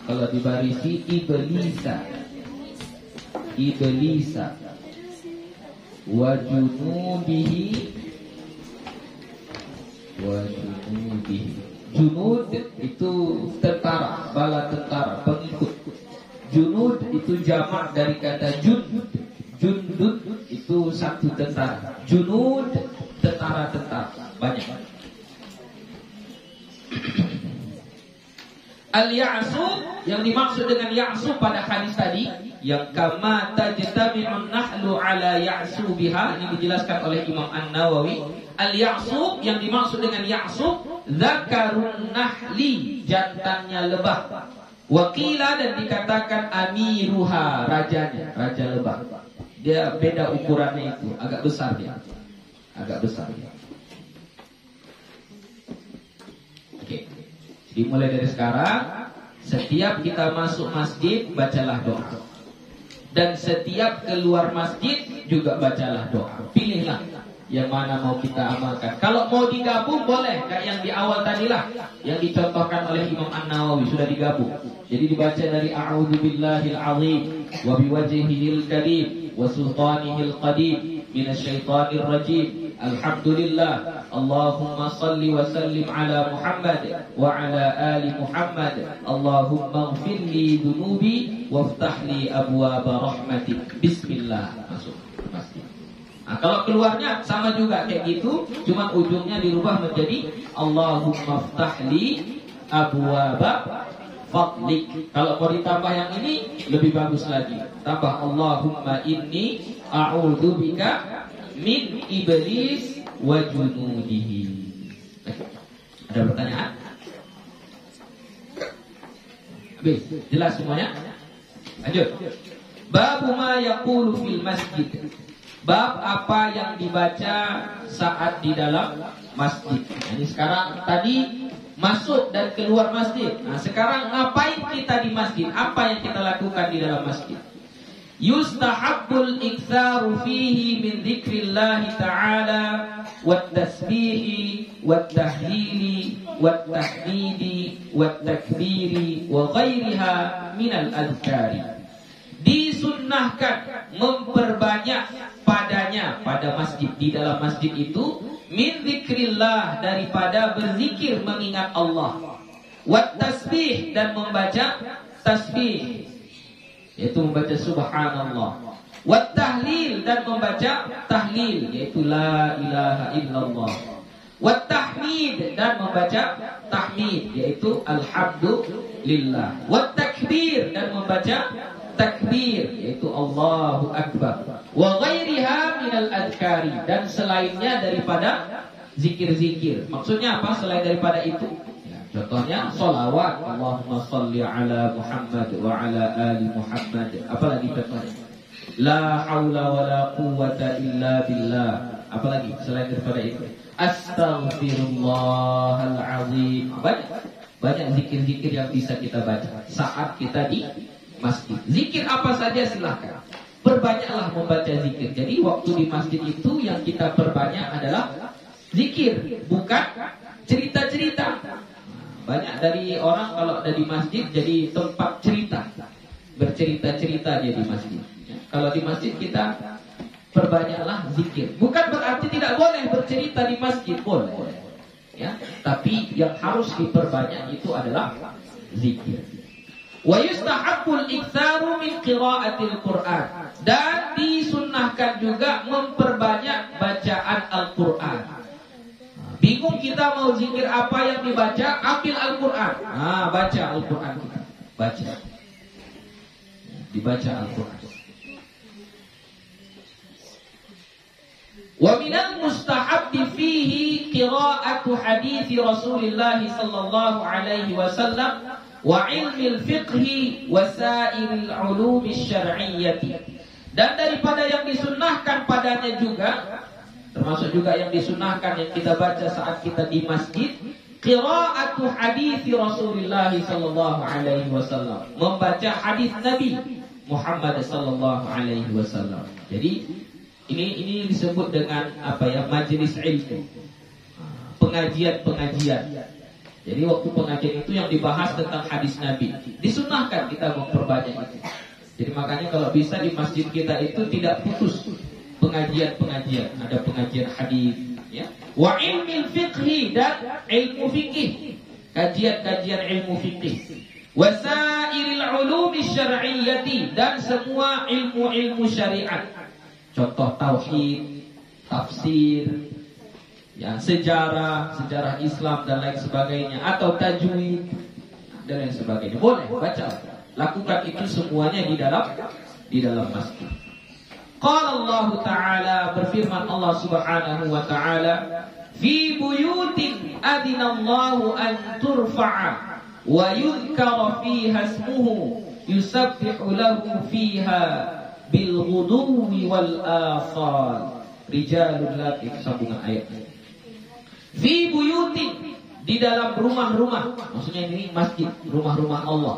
Kalau dibarisi iblisa. Iblisa. Wa junubihi. Wa junubihi. Junud itu tentara, bala tentara, pengikut. Junud itu jamak dari kata jund. Jundud itu satu tentara. Junud tentara-tentara, banyak. Al-ya'sub, yang dimaksud dengan ya'sub pada hadis tadi, yang kama tajtami'un nahlu ala ya'subiha, ini dijelaskan oleh Imam An-Nawawi. Al-ya'sub, yang dimaksud dengan ya'sub, zakarun nahli, jantannya lebah. Wakila, dan dikatakan amiruha, rajanya, raja lebah. Dia beda ukurannya itu, agak besar dia. Agak besar dia. Oke. Jadi mulai dari sekarang, setiap kita masuk masjid, bacalah doa. Dan setiap keluar masjid juga bacalah doa. Pilihlah yang mana mau kita amalkan. Kalau mau digabung boleh, kayak yang di awal tadilah, yang dicontohkan oleh Imam An-Nawawi, sudah digabung. Jadi dibaca dari a'udzubillahil azim wa biwajhihil karim wa sultanihil qadim minasyaitonir rajim. Alhamdulillah, Allahumma salli wa sallim ala Muhammad wa ala ali Muhammad. Allahumma ighfir li dhunubi waftah li abwaaba rahmatik. Bismillah, masuk masjid. Nah, kalau keluarnya sama juga kayak gitu, cuman ujungnya dirubah menjadi Allahumma ftahli abwaaba fadlik. Kalau mau ditambah yang ini lebih bagus lagi. Tambah Allahumma inni a'udzubika min iblis wa junudihi. Ada pertanyaan? Habis, jelas semuanya? Lanjut. Bab ma yaqulu fil masjid. Bab apa yang dibaca saat di dalam masjid. Ini sekarang tadi masuk dan keluar masjid. Nah, sekarang ngapain kita di masjid? Apa yang kita lakukan di dalam masjid? Yustahabbul iktsaru fihi min dzikrillah ta'ala wat tasbihi wat tahlili wat tahmidi wat takbiri wa ghairiha minal azkari. Disunnahkan memperbanyak padanya, pada masjid, di dalam masjid itu, min dzikrillah, daripada berzikir mengingat Allah, wat tasbih, dan membaca tasbih, yaitu membaca subhanallah, wat tahlil, dan membaca tahlil, yaitu la ilaha illallah, wat tahmid, dan membaca tahmid, yaitu alhamdulillah, wat takbir, dan membaca takbir, yaitu Allahu Akbar, wa ghairiha minal adhkari, dan selainnya daripada zikir-zikir. Maksudnya apa selain daripada itu? Ya, contohnya sholawat, Allahumma sholli ala Muhammad wa ala ali Muhammad. Apalagi contohnya? La haula wa la quwwata illa billah. Apalagi selain daripada itu? Astaghfirullahal azim. Banyak zikir-zikir yang bisa kita baca saat kita di masjid. Zikir apa saja silahkan. Perbanyaklah membaca zikir. Jadi waktu di masjid itu yang kita perbanyak adalah zikir, bukan cerita-cerita. Banyak dari orang kalau ada di masjid jadi tempat cerita, bercerita-cerita dia di masjid. Kalau di masjid kita perbanyaklah zikir. Bukan berarti tidak boleh bercerita di masjid, boleh. Ya, tapi yang harus diperbanyak itu adalah zikir. Wa yustahabbul iktsaru min qiraatil Qur'an, dan disunnahkan juga memperbanyak bacaan Al-Qur'an. Bingung kita mau zikir apa yang dibaca, ambil Al-Qur'an. Baca Al-Qur'an kita. Baca. Dibaca Al-Qur'an. Wa minal mustahabbi fihi qiraatu hadithi Rasulillah sallallahu alaihi wasallam wa ilmil fiqhi wa sa'iril ulumi syar'iyyati. Dan daripada yang disunnahkan padanya juga, termasuk juga yang disunnahkan yang kita baca saat kita di masjid, qiraatu hadithi Rasulillah sallallahu alaihi wasallam, membaca hadis Nabi Muhammad sallallahu alaihi wasallam. Jadi ini disebut dengan apa ya, majelis ilmu, pengajian-pengajian. Jadi waktu pengajian itu yang dibahas tentang hadis Nabi. Disunnahkan kita memperbanyak itu. Jadi makanya kalau bisa di masjid kita itu tidak putus pengajian-pengajian. Ada pengajian hadis, ya. Wa ilmil fiqhi, dan ilmu fikih. Kajian-kajian ilmu fikih. Wasairil ulumi syar'iyyati, dan semua ilmu-ilmu syariat. Contoh tauhid, tafsir, ya, sejarah Islam dan lain sebagainya, atau tajwid dan lain sebagainya. Boleh baca, lakukan itu semuanya di dalam masjid. Qala Allah Ta'ala, berfirman Allah Subhanahu wa Ta'ala, fi buyutin adinallahu an turfa'a wa yudhkara fiha ismuhu yusabbihu lahu fiha bil ghuduwi wal asal. Rijalun la, itu sambungan ayatnya. Fi buyutin, di dalam rumah-rumah, maksudnya ini masjid, rumah-rumah Allah.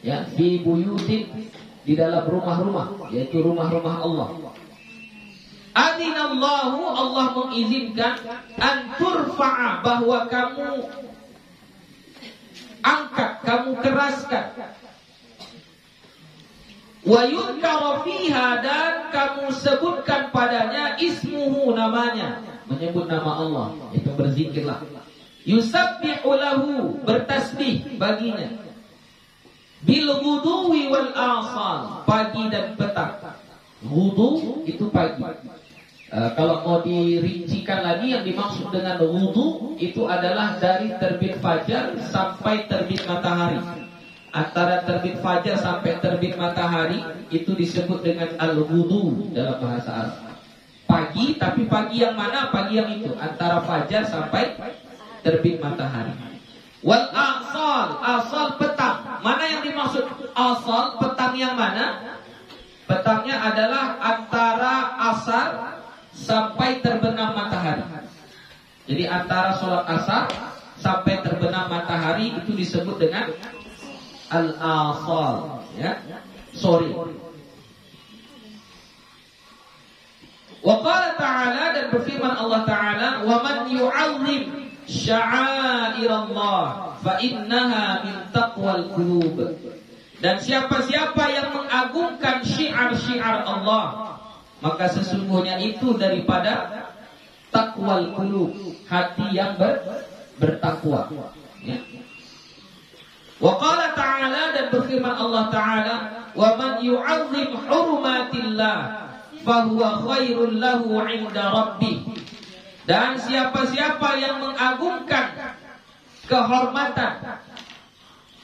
Ya, fi buyutin, di dalam rumah-rumah, yaitu rumah-rumah Allah. Adinallahu, Allah mengizinkan an turfa'a, bahwa kamu angkat, kamu keraskan. Wa yudhkara fiha, dan kamu sebutkan padanya ismuhu, namanya, menyebut nama Allah, itu berzikirlah. Yusabbihu lahu, bertasbih baginya. Bil ghuduwi wal asal, pagi dan petang. Ghudu itu pagi. Kalau mau dirincikan lagi, yang dimaksud dengan ghudu itu adalah dari terbit fajar sampai terbit matahari. Antara terbit fajar sampai terbit matahari itu disebut dengan al-ghudu dalam bahasa Arab. Pagi, tapi pagi yang mana? Pagi yang itu antara fajar sampai terbit matahari. Wal asal, asal petang. Mana yang dimaksud asal? Petang yang mana? Petangnya adalah antara asar sampai terbenam matahari. Jadi antara sholat asar sampai terbenam matahari itu disebut dengan al-asal, ya, sore. Wa qala ta'ala, dan berfirman Allah Ta'ala, wa man yu'azzim sya'airallah fa innaha min taqwal qulub. Dan siapa-siapa yang mengagungkan syiar-syiar Allah, maka sesungguhnya itu daripada taqwal qulub, hati yang bertakwa, ya. Wa qala ta'ala, dan berfirman Allah Ta'ala, wa man yu'azzim hurumatillah fahuwa khairul lahu 'inda rabbih. Dan siapa-siapa yang mengagungkan kehormatan,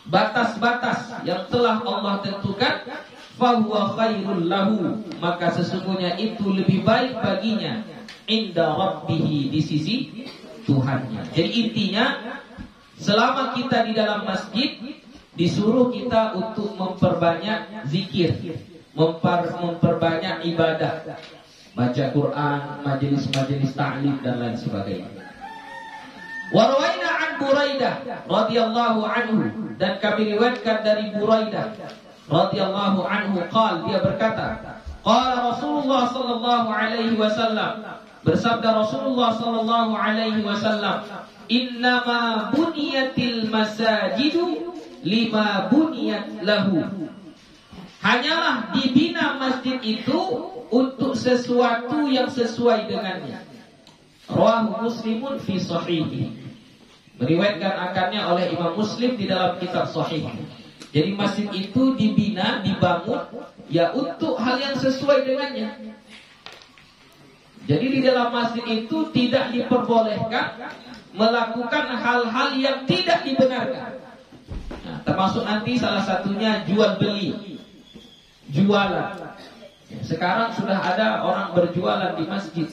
batas-batas yang telah Allah tentukan, fahuwa khairul lahu, maka sesungguhnya itu lebih baik baginya, inda rabbih, di sisi Tuhannya. Jadi intinya, selama kita di dalam masjid, disuruh kita untuk memperbanyak zikir, memperbanyak ibadah, baca Quran, majelis-majelis ta'lim dan lain sebagainya. Wa rawaina an Buraidah radhiyallahu anhu, dan kami riwayatkan dari Buraidah radhiyallahu anhu, dia berkata, qala Rasulullah sallallahu alaihi wasallam, bersabda Rasulullah sallallahu alaihi wasallam, innama buniyatil masajidu lima buniyat lahu. Hanyalah dibina masjid itu untuk sesuatu yang sesuai dengannya. Rawahu Muslimun fi sahihi. Meriwayatkan akannya oleh Imam Muslim di dalam kitab Sahih. Jadi masjid itu dibina, dibangun ya untuk hal yang sesuai dengannya. Jadi di dalam masjid itu tidak diperbolehkan melakukan hal-hal yang tidak dibenarkan. Nah, termasuk nanti salah satunya jual beli, jualan. Sekarang sudah ada orang berjualan di masjid.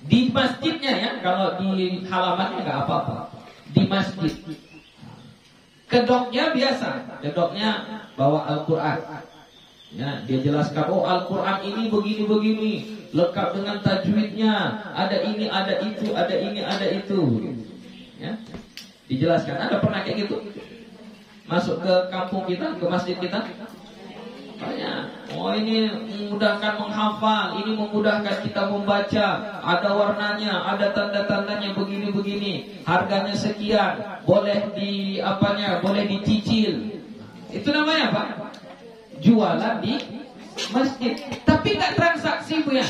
Di masjidnya, ya, kalau di halamannya nggak apa-apa. Di masjid. Kedoknya biasa, kedoknya bawa Al-Quran. Ya, dia jelaskan, oh Al-Quran ini begini-begini, lengkap dengan tajwidnya, ada ini, ada itu, ada ini, ada itu. Ya, dijelaskan. Ada pernah kayak gitu? Masuk ke kampung kita, ke masjid kita? Banyak. Oh, ini memudahkan menghafal, ini memudahkan kita membaca, ada warnanya, ada tanda-tandanya begini-begini, harganya sekian, boleh boleh dicicil. Itu namanya apa? Jualan di masjid. Tapi nggak transaksi, Bu ya.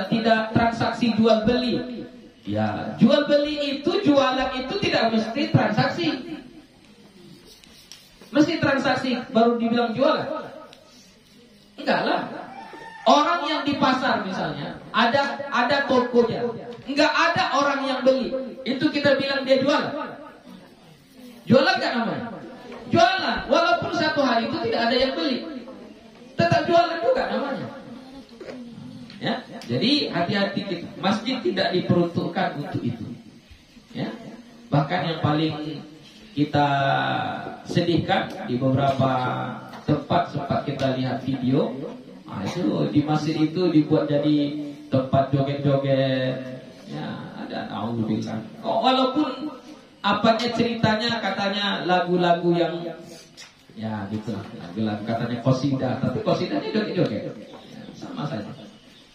Tidak transaksi jual beli. Ya, jual beli itu, jualan itu tidak mesti transaksi. Mesti transaksi baru dibilang jualan? Enggak lah. Orang yang di pasar misalnya, ada tokonya, enggak ada orang yang beli, itu kita bilang dia jualan. Jualan enggak namanya? Jualan, walaupun satu hari itu tidak ada yang beli, tetap jualan juga namanya. Ya, jadi hati-hati kita. Masjid tidak diperuntukkan untuk itu. Ya, bahkan yang paling kita sedihkan di beberapa tempat sempat kita lihat video, itu di masjid itu dibuat jadi tempat joget-joget. Ya, ada alhamdulillah. Walaupun apanya ceritanya katanya lagu-lagu yang ya gitu, lagu-lagu katanya qasidah, tapi qasidahnya joget-joget. Ya, sama saja.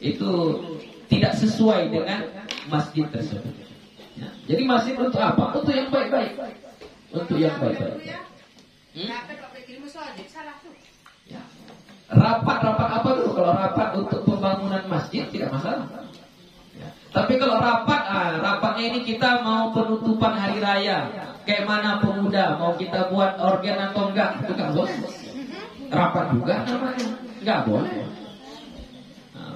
Itu tidak sesuai dengan masjid tersebut. Ya, jadi masjid untuk apa? Untuk yang baik-baik. Untuk yang baik-baik. Ya. Rapat apa dulu? Kalau rapat untuk pembangunan masjid tidak masalah. Ya. Tapi kalau rapatnya ini kita mau penutupan hari raya, kayak mana pemuda, mau kita buat organ atau enggak, itu kan boleh. Rapat juga namanya, enggak boleh.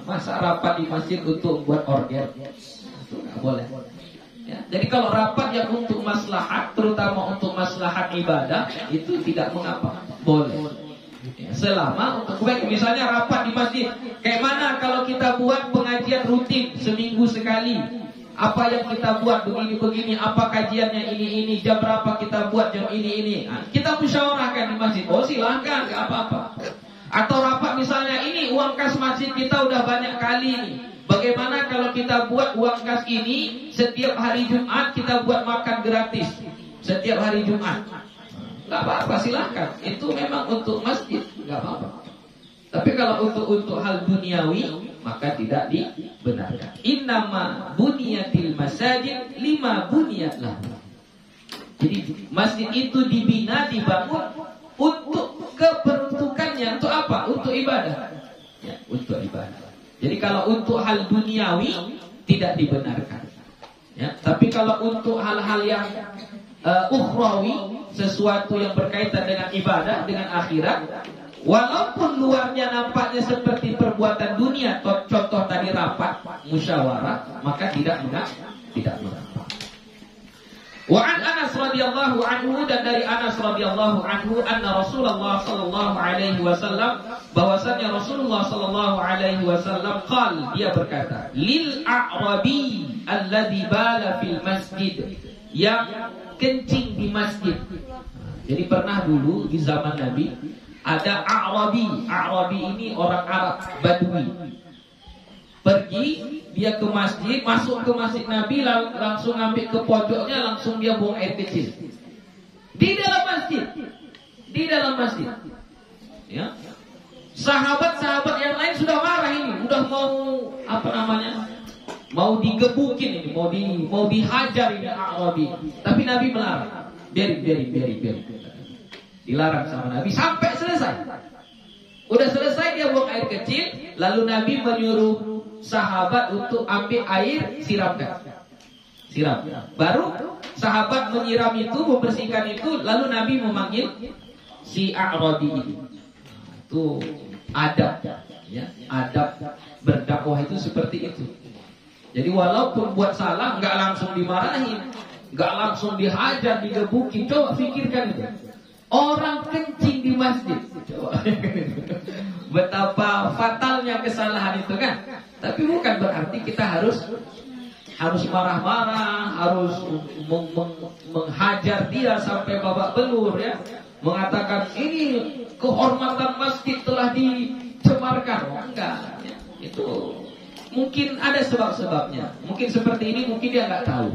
Masa rapat di masjid untuk buat organ, itu enggak boleh. Ya, jadi kalau rapat yang untuk maslahat, terutama untuk maslahat ibadah, itu tidak mengapa, boleh. Ya, selama untuk baik, misalnya rapat di masjid, kayak mana kalau kita buat pengajian rutin seminggu sekali, apa yang kita buat begini-begini, apa kajiannya ini, jam berapa kita buat jam ini. Nah, kita musyawarahkan di masjid. Oh silahkan, nggak apa-apa. Atau rapat misalnya ini uang kas masjid kita udah banyak kali nih. Bagaimana kalau kita buat uang kas ini setiap hari Jumat kita buat makan gratis setiap hari Jumat? Nggak apa-apa, silahkan. Itu memang untuk masjid, nggak apa-apa. Tapi kalau untuk hal duniawi maka tidak dibenarkan. Innama bunyatil masajid lima bunyat lah. Jadi masjid itu dibangun untuk keperuntukannya untuk apa? Untuk ibadah. Ya, untuk ibadah. Jadi kalau untuk hal duniawi tidak dibenarkan. Ya, tapi kalau untuk hal-hal yang ukhrawi, sesuatu yang berkaitan dengan ibadah, dengan akhirat, walaupun luarnya nampaknya seperti perbuatan dunia, contoh tadi rapat, musyawarah, maka tidak mengapa. Wa an Anas radhiyallahu anhu, dan dari Anas radhiyallahu anhu, anna Rasulullah sallallahu alaihi wasallam, bahwasanya Rasulullah sallallahu alaihi wasallam dia berkata, lil a'rabi alladhi bala fil masjid, yang kencing di masjid. Jadi pernah dulu di zaman Nabi ada a'rabi. A'rabi ini orang Arab Badui. Pergi dia ke masjid, masuk ke masjid Nabi, langsung ambil ke pojoknya, langsung dia buang air kecil di dalam masjid. Ya, sahabat-sahabat yang lain sudah marah ini, udah mau digebukin ini, mau dihajar ini Arabi. Tapi Nabi melarang. Biarin. Dilarang sama Nabi sampai selesai. Udah selesai dia buang air kecil, lalu Nabi menyuruh sahabat untuk ambil air, siram. Baru sahabat menyiram itu, membersihkan itu, lalu Nabi memanggil si A'rabi itu. Itu adab, ya, adab berdakwah itu seperti itu. Jadi walaupun buat salah, nggak langsung dimarahin, nggak langsung dihajar, digebukin. Coba pikirkan itu. Orang kencing di masjid. Coba. Betapa fatalnya kesalahan itu kan. Tapi bukan berarti kita harus marah-marah, harus menghajar dia sampai babak belur, ya. Mengatakan ini kehormatan masjid telah dicemarkan. Enggak, ya. Itu mungkin ada sebab-sebabnya. Mungkin seperti ini, mungkin dia nggak tahu.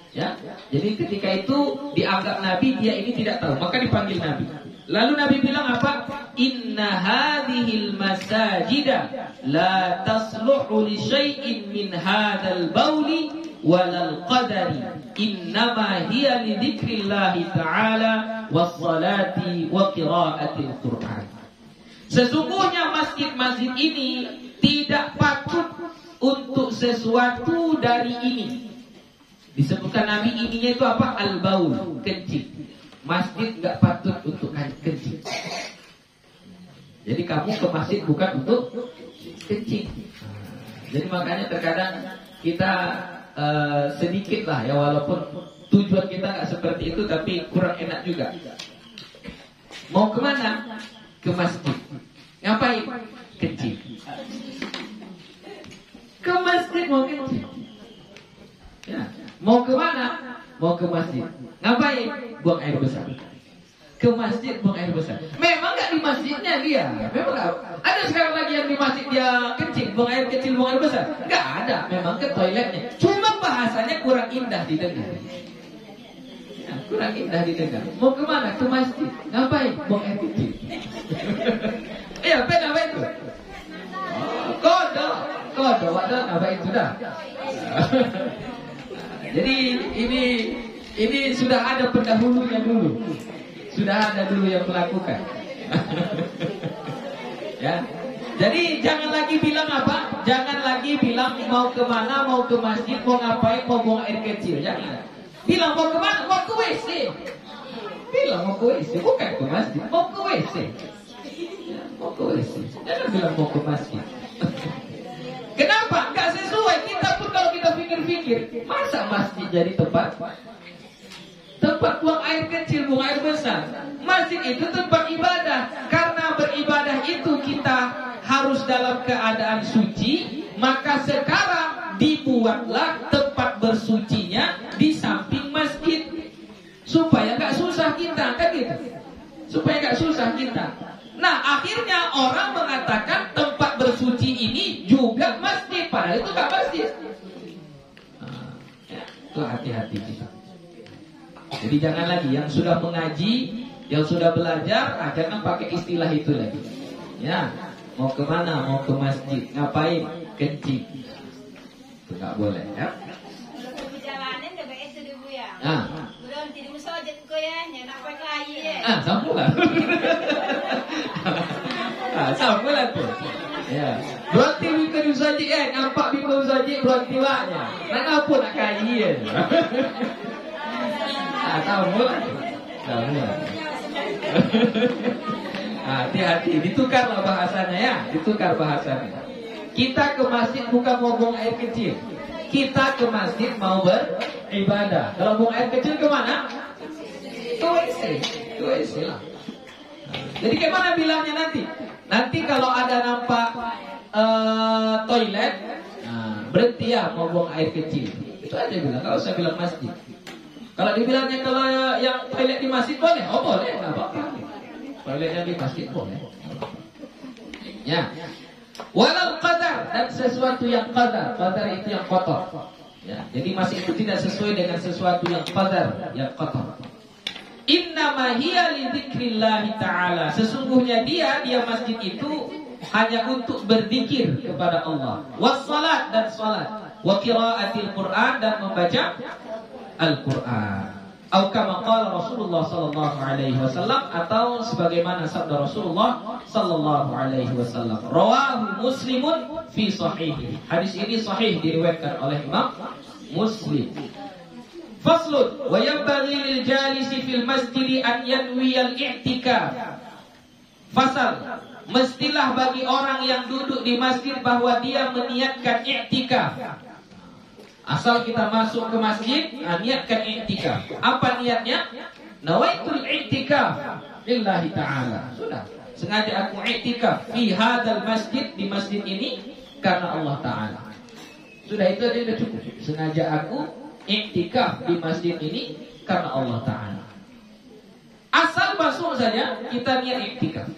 Ya, jadi ketika itu dianggap Nabi, dia ini tidak tahu, maka dipanggil Nabi. Lalu Nabi bilang apa? Inna hadhil masajida la tasluhu li syai'in min hadzal bauli walal qadari. Innama hiya li dzikrillahi ta'ala was salati wa qiraatil Qur'an. Sesungguhnya masjid-masjid ini tidak patut untuk sesuatu dari ini. Disebutkan Nabi ininya itu apa? Al-baul, kencing. Masjid nggak patut untuk kencing. Jadi kamu ke masjid bukan untuk kencing. Jadi makanya terkadang kita sedikit lah ya, walaupun tujuan kita nggak seperti itu, tapi kurang enak juga. Mau kemana? Ke masjid. Ngapain? Kencing. Ke masjid mau kencing. Ya. Mau kemana? Mau ke masjid. Ngapain? Buang air besar. Ke masjid buang air besar. Memang nggak di masjidnya dia. Memang nggak. Ada sekarang lagi yang di masjid dia kencing, buang air kecil, buang air besar. Nggak ada. Memang ke toiletnya. Cuma bahasanya kurang indah didengar. Ya, kurang indah didengar. Mau kemana? Ke masjid. Ngapain? Buang air kecil. Iya, apa itu? Kodok. Waduh, apa itu dah? Jadi ini sudah ada pendahulunya dulu. Sudah ada dulu yang melakukan. Ya. Jadi jangan lagi bilang apa? Jangan lagi bilang mau kemana, mau ke masjid, mau ngapain, mau buang air kecil. Jangan. Bilang mau kemana? Mau ke WC. Bilang mau ke WC, bukan ke masjid. Mau ke WC. Ya, mau ke WC. Jangan bilang mau ke masjid. Kenapa? Gak sesuai. Kita pun kalau kita pikir-pikir, masa masjid jadi tempat buang air kecil, buang air besar? Masjid itu tempat ibadah. Karena beribadah itu kita harus dalam keadaan suci, maka sekarang dibuatlah tempat bersucinya di samping masjid, supaya gak susah kita, kan gitu? Supaya gak susah kita. Nah, akhirnya orang mengatakan tempat bersuci ini juga masjid, padahal itu gak masjid. Nah, ya, itu hati-hati kita. Jadi jangan lagi yang sudah mengaji, yang sudah belajar, jangan pakai istilah itu lagi. Ya, mau kemana? Mau ke masjid, ngapain? Kencing. Itu gak boleh, ya. Perjalanan udah baik itu dulu ya. Belum tidak musajat kau ya, nak pakai lagi ya. Sambulan. Sambulan tuh. Ya. Berarti bukan usaji nampak bimbo usaji berarti waknya. Nak apa nak kaji ya. Sambulan. Hati-hati, ditukarlah bahasanya ya, ditukar bahasanya. Kita ke masjid bukan mau buang air kecil. Kita ke masjid mau beribadah. Kalau buang air kecil kemana? Ke WC. Ke WC lah. Jadi kemana bilangnya nanti? Nanti kalau ada nampak toilet, berhenti ya mau buang air kecil. Itu aja bilang, nggak usah bilang masjid. Kalau dibilangnya kalau yang toilet di masjid boleh, oh boleh, nggak apa-apa. Toiletnya di masjid boleh. Ya. Walau qadar, dan sesuatu yang qadar. Qadar itu yang kotor. Ya, jadi masih itu tidak sesuai dengan sesuatu yang qadar, yang kotor. Innama hiya li dzikrillahi ta'ala. Sesungguhnya dia masjid itu hanya untuk berzikir kepada Allah. Wassalat, dan salat. Wa qiraatil Qur'an, dan membaca Al-Qur'an. Atau kama qala Rasulullah sallallahu alaihi wasallam, atau sebagaimana sabda Rasulullah sallallahu alaihi wasallam. Rawahu Muslimun fi sahihi. Hadis ini sahih diriwayatkan oleh Imam Muslim. Faslun, wa yanbaghi lil jalisi fil masjid an yanwi al-i'tikaf. Fasal, mestilah bagi orang yang duduk di masjid bahwa dia meniatkan i'tikaf. Asal kita masuk ke masjid, niatkan i'tikaf. Apa niatnya? Nawaitul i'tikaf lillahi ta'ala. Sudah, sengaja aku i'tikaf fi hadzal masjid, di masjid ini karena Allah Ta'ala. Sudah, itu aja sudah cukup. Sengaja aku i'tikaf di masjid ini karena Allah Ta'ala. Asal masuk saja kita niat i'tikaf.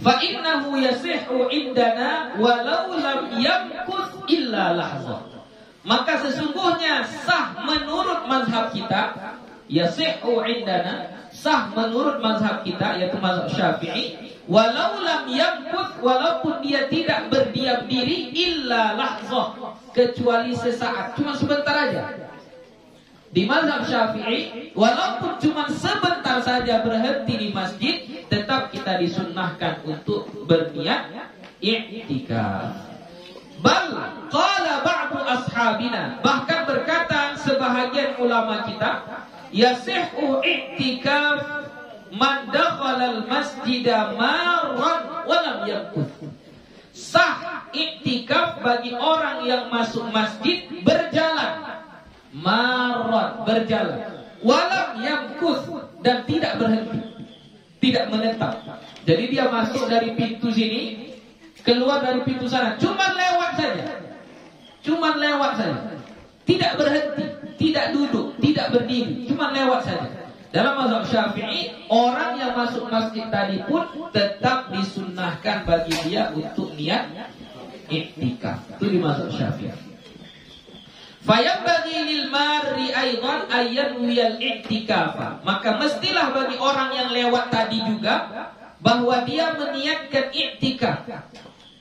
Fa innahu yasihhu indana walau lam yamkus illa lahzah. maka sesungguhnya sah menurut mazhab kita, yasihu indana, sah menurut mazhab kita yaitu mazhab Syafi'i, walau lam yamkuth, walaupun dia tidak berdiam diri illa lahzah, kecuali sesaat, cuma sebentar aja. Di mazhab Syafi'i, walaupun cuma sebentar saja berhenti di masjid, tetap kita disunnahkan untuk berniat i'tikaf. Bal qala ba'du ashabina, bahkan berkata sebahagian ulama kita, yasihu i'tikaf man dakhala al-masjida marran wa lam yamkuth. Sah i'tikaf bagi orang yang masuk masjid berjalan, marran, berjalan, walam yamkuth, dan tidak berhenti, tidak menetap. Jadi dia masuk dari pintu sini, keluar dari pintu sana, cuma lewat saja, tidak berhenti, tidak duduk, tidak berdiri, cuma lewat saja. Dalam mazhab Syafi'i, orang yang masuk masjid tadi pun tetap disunnahkan bagi dia untuk niat i'tikaf. Itu di mazhab Syafi'i. Fayambaghi lil marri aidan ayyanwiyal i'tikaf. Maka mestilah bagi orang yang lewat tadi juga bahwa dia meniatkan i'tikaf.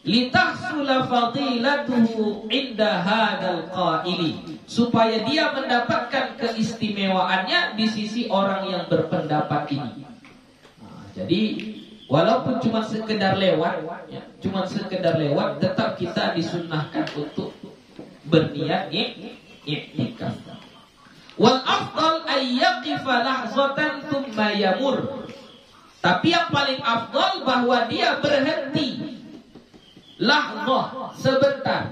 Litahsula fadilatuhu inda hadzal qaili, supaya dia mendapatkan keistimewaannya di sisi orang yang berpendapat ini. Jadi walaupun cuma sekedar lewat, tetap kita disunnahkan untuk berniat i'tikaf. Wal afdal ay yaqifa lahzatan thumma yamur. Tapi yang paling afdal bahwa dia berhenti lahzah, sebentar.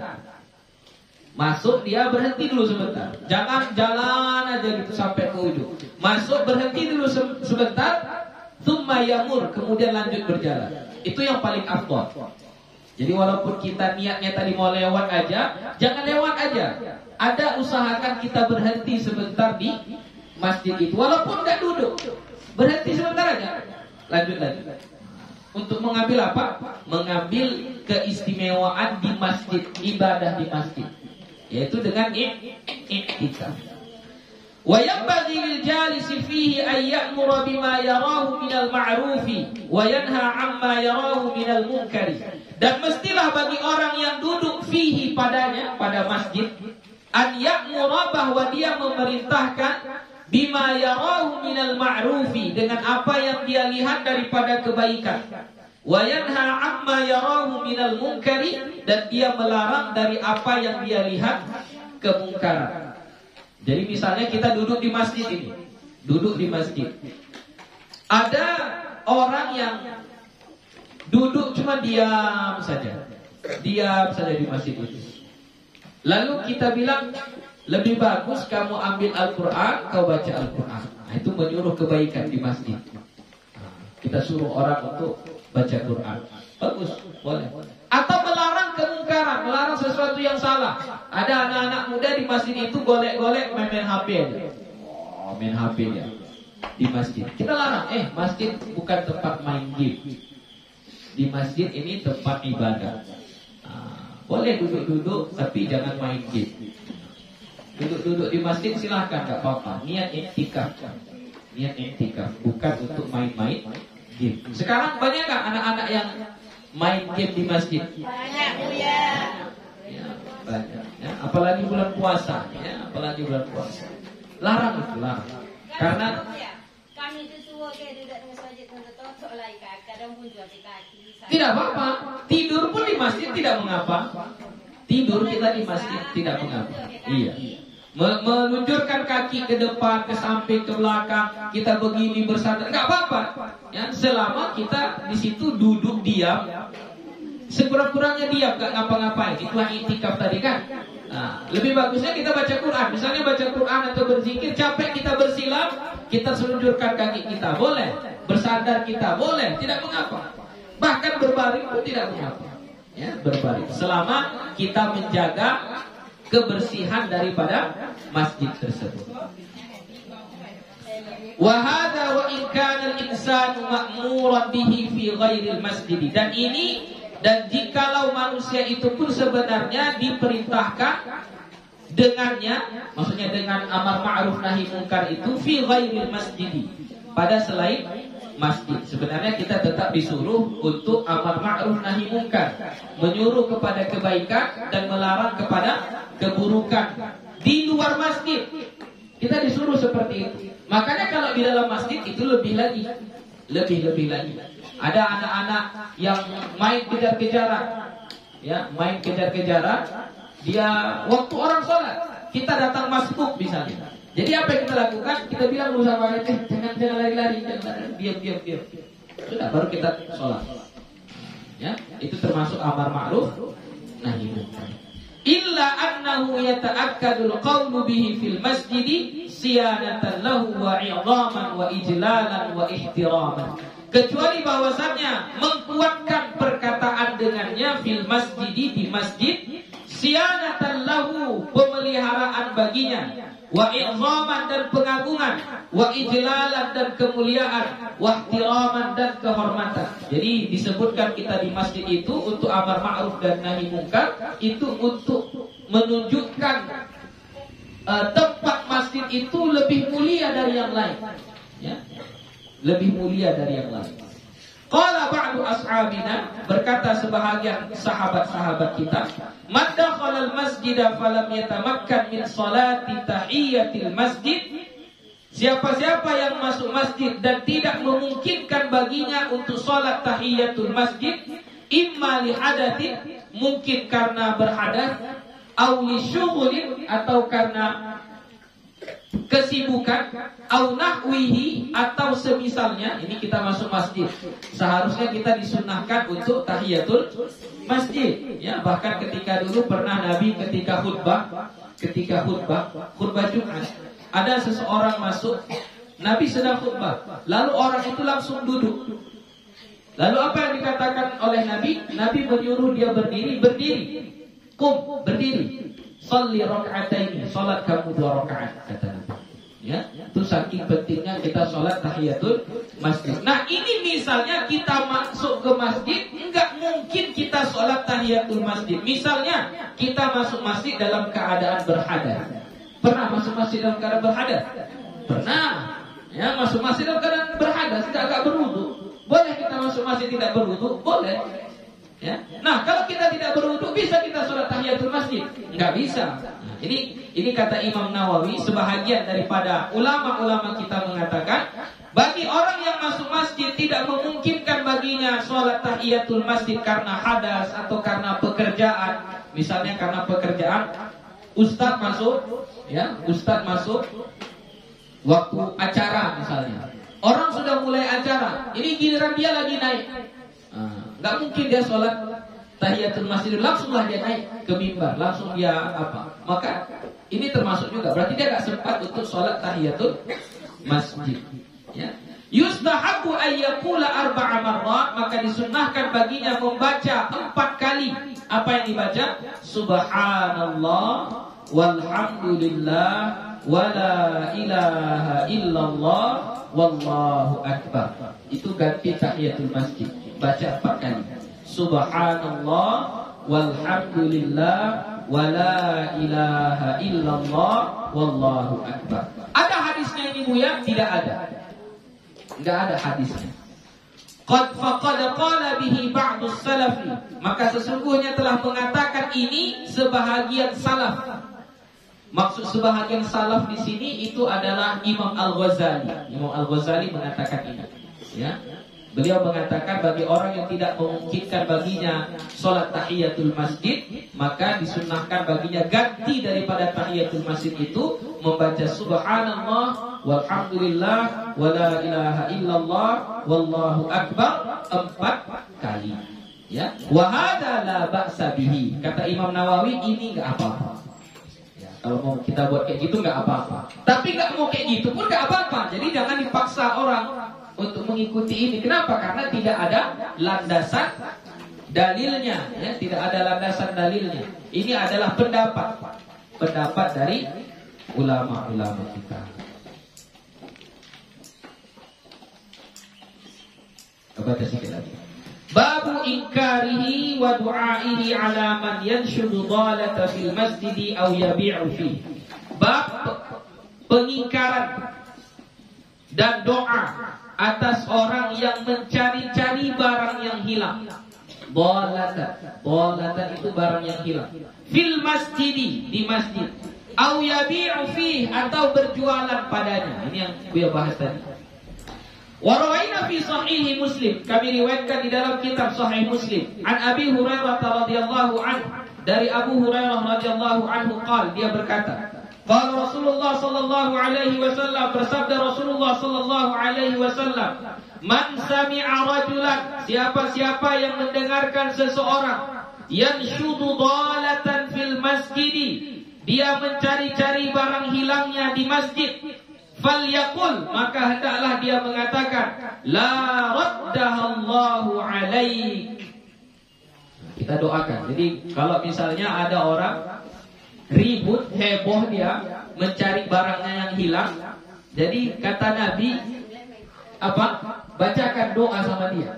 Masuk dia berhenti dulu sebentar. Jangan jalan aja gitu sampai ke ujung. Masuk berhenti dulu sebentar, thumma yamur, kemudian lanjut berjalan. Itu yang paling afdal. Jadi walaupun kita niatnya tadi mau lewat aja, jangan lewat aja. Ada usahakan kita berhenti sebentar di masjid itu, walaupun nggak duduk, berhenti sebentar aja, lanjut lagi. Untuk mengambil apa? Mengambil keistimewaan di masjid, ibadah di masjid, yaitu dengan i'tikaf. Wa yanbaghi lil jalisi fihi an ya'mura bima yarahu minal ma'rufi wa yanha 'amma yarahu minal munkari. Dan mestilah bagi orang yang duduk fihi padanya, pada masjid, an ya'mura, bahwa dia memerintahkan bima yarahu minal ma'rufi, dengan apa yang dia lihat daripada kebaikan, wa yanha 'amma yarahu minal munkari, dan dia melarang dari apa yang dia lihat kemungkaran. Jadi misalnya kita duduk di masjid ini, ada orang yang duduk cuma diam saja di masjid itu. Lalu kita bilang, lebih bagus kamu ambil Al-Quran, kau baca Al-Quran. Nah, itu menyuruh kebaikan di masjid. Kita suruh orang untuk baca Quran. Bagus, boleh. Atau melarang kemungkaran, melarang sesuatu yang salah. Ada anak-anak muda di masjid itu golek-golek main HP. Main HP ya di masjid. Kita larang, masjid bukan tempat main game. Di masjid ini tempat ibadah. Boleh duduk-duduk, tapi jangan main game. Duduk-duduk di masjid silahkan, gak apa-apa. Niat i'tikaf, bukan untuk main-main game. Sekarang banyak gak anak-anak yang main game di masjid? Banyak, ya. Banyak. Ya, apalagi bulan puasa. Larang itu, larang. Karena kami itu suruh kayak duduk dengan masjid untuk lagi kadang pun jual kaki. Tidak apa-apa. Tidur pun di masjid tidak mengapa. Tidur kita di masjid tidak mengapa. Iya. Meluncurkan kaki ke depan, ke samping, ke belakang, kita begini bersandar, nggak apa-apa. Ya, selama kita di situ duduk diam, sekurang-kurangnya diam, nggak ngapa-ngapain. Itulah i'tikaf tadi kan. Nah, lebih bagusnya kita baca Quran. Misalnya baca Quran atau berzikir, capek kita bersilam, kita seluncurkan kaki kita, boleh. Bersandar kita, boleh, tidak mengapa. Bahkan berbaring pun tidak mengapa. Ya, berbaring. Selama kita menjaga kebersihan daripada masjid tersebut. Wa hadza wa in kana al-insanu ma'muran bihi fi ghairil masjid. Dan jikalau manusia itu pun sebenarnya diperintahkan dengannya, maksudnya dengan amar ma'ruf nahi munkar itu fi ghairil masjid, pada selain masjid. Sebenarnya kita tetap disuruh untuk amar ma'ruf nahi munkar, menyuruh kepada kebaikan dan melarang kepada keburukan di luar masjid. Kita disuruh seperti itu. Makanya kalau di dalam masjid itu lebih lagi. Ada anak-anak yang main kejar-kejaran, ya, main kejar-kejaran. Dia waktu orang sholat, kita datang masbuk misalnya. Jadi apa yang kita lakukan? Kita bilang dulu sama mereka, jangan lari-lari, diam. Sudah, baru kita sholat. Ya, itu termasuk amar ma'ruf nahi munkar. Illa annahu yata'akkadul qawlu bihi fil masjidi siyanatan lahu wa i'dhaman wa ijlalan wa ihtiraman. Kecuali bahwasannya mengkuatkan perkataan dengannya fil masjidi, di masjid, siyanatan lahu, pemeliharaan baginya, wa i'dhaman dan pengagungan, wa ijlalan dan kemuliaan, wa ihtiraman dan kehormatan. Jadi disebutkan kita di masjid itu untuk amar ma'ruf dan nahi munkar, itu untuk menunjukkan tempat masjid itu lebih mulia dari yang lain, ya, lebih mulia dari yang lain. Qala ba'du ashabina, berkata sebahagian sahabat-sahabat kita, man dakhala al-masjida falam yatamakkan min salati tahiyyatil masjid, siapa-siapa yang masuk masjid dan tidak memungkinkan baginya untuk salat tahiyyatul masjid, imma li hadatsin, mungkin karena berhadas, au li syughulin, atau karena kesibukan, au nahwihi, atau semisalnya. Ini kita masuk masjid, seharusnya kita disunahkan untuk tahiyatul masjid, ya. Bahkan ketika dulu pernah Nabi ketika khutbah Jumat, ada seseorang masuk, Nabi sedang khutbah, lalu orang itu langsung duduk. Lalu apa yang dikatakan oleh Nabi? Nabi menyuruh dia berdiri, kum, berdiri. Shalli raka'ataini, salat kamu 2 rakaat, kata Nabi. Ya, itu saking pentingnya kita salat tahiyatul masjid. Nah, ini misalnya kita masuk ke masjid, enggak mungkin kita salat tahiyatul masjid. Misalnya kita masuk masjid dalam keadaan berhadas. Pernah masuk masjid dalam keadaan berhadas? Pernah. Ya, masuk masjid dalam keadaan berhadas, tidak berwudu. Boleh kita masuk masjid tidak berwudu? Boleh. Ya. Nah, kalau kita tidak berwudu, bisa kita sholat tahiyatul masjid? Enggak bisa. Nah, ini kata Imam Nawawi, sebahagian daripada ulama-ulama kita mengatakan, bagi orang yang masuk masjid tidak memungkinkan baginya sholat tahiyatul masjid karena hadas atau karena pekerjaan. Misalnya karena pekerjaan, ustadz masuk waktu acara misalnya. Orang sudah mulai acara, ini giliran dia lagi naik. Gak mungkin dia sholat tahiyatul masjid langsunglah dia naik ke mimbar, langsung dia apa. Maka ini termasuk juga, berarti dia gak sempat untuk sholat tahiyatul masjid, ya. Yustahabu ayyakula 4 marrat, maka disunnahkan baginya membaca 4 kali. Apa yang dibaca? Subhanallah walhamdulillah wala ilaha illallah wallahu akbar. Itu ganti tahiyatul masjid. Baca 4 kali. Subhanallah walhamdulillah wala ilaha illallah wallahu akbar. Ada hadisnya ini Buya? Tidak ada. Enggak ada hadisnya. Qad qala bihi ba'dus salafi, maka sesungguhnya telah mengatakan ini sebahagian salaf. Maksud sebahagian salaf di sini itu adalah Imam Al-Ghazali. Imam Al-Ghazali mengatakan ini, ya. Beliau mengatakan bagi orang yang tidak memungkinkan baginya sholat tahiyatul masjid, maka disunnahkan baginya ganti daripada tahiyatul masjid itu membaca subhanallah walhamdulillah wala ilaha illallah wallahu akbar 4 kali, ya. Wa hadza la ba'sa bihi, kata Imam Nawawi, ini enggak apa-apa. Ya, kalau mau kita buat kayak gitu enggak apa-apa. Tapi enggak mau kayak gitu pun enggak apa-apa. Jadi jangan dipaksa orang untuk mengikuti ini. Kenapa? Karena tidak ada landasan dalilnya, ya, tidak ada landasan dalilnya. Ini adalah pendapat dari ulama-ulama kita. Baca sedikit lagi. Babu inkarihi wa du'aihi ala man yanshudu dhalata fil masjidi aw yabi'u fi. Bab pengingkaran dan doa atas orang yang mencari-cari barang yang hilang. Dhalatan itu barang yang hilang. Fil masjidi, di masjid. Aw yabi'u fi, atau berjualan padanya. Ini yang Buya bahas tadi. Wa rawaina fi sahih Muslim, kami riwayatkan di dalam kitab Sahih Muslim, an Abi Hurairah radhiyallahu anhu, dari Abu Hurairah radhiyallahu anhu qala, dia berkata, qala Rasulullah sallallahu alaihi wasallam, bersabda Rasulullah sallallahu alaihi wasallam, man sami'a rajulan, siapa-siapa yang mendengarkan seseorang, yanshudu dhalatan fil masjidi, dia mencari-cari barang hilangnya di masjid, falyaqul, maka hendaklah dia mengatakan, la raddahallahu alaik. Kita doakan. Jadi kalau misalnya ada orang ribut, heboh dia mencari barangnya yang hilang, jadi kata Nabi apa? Bacakan doa sama dia.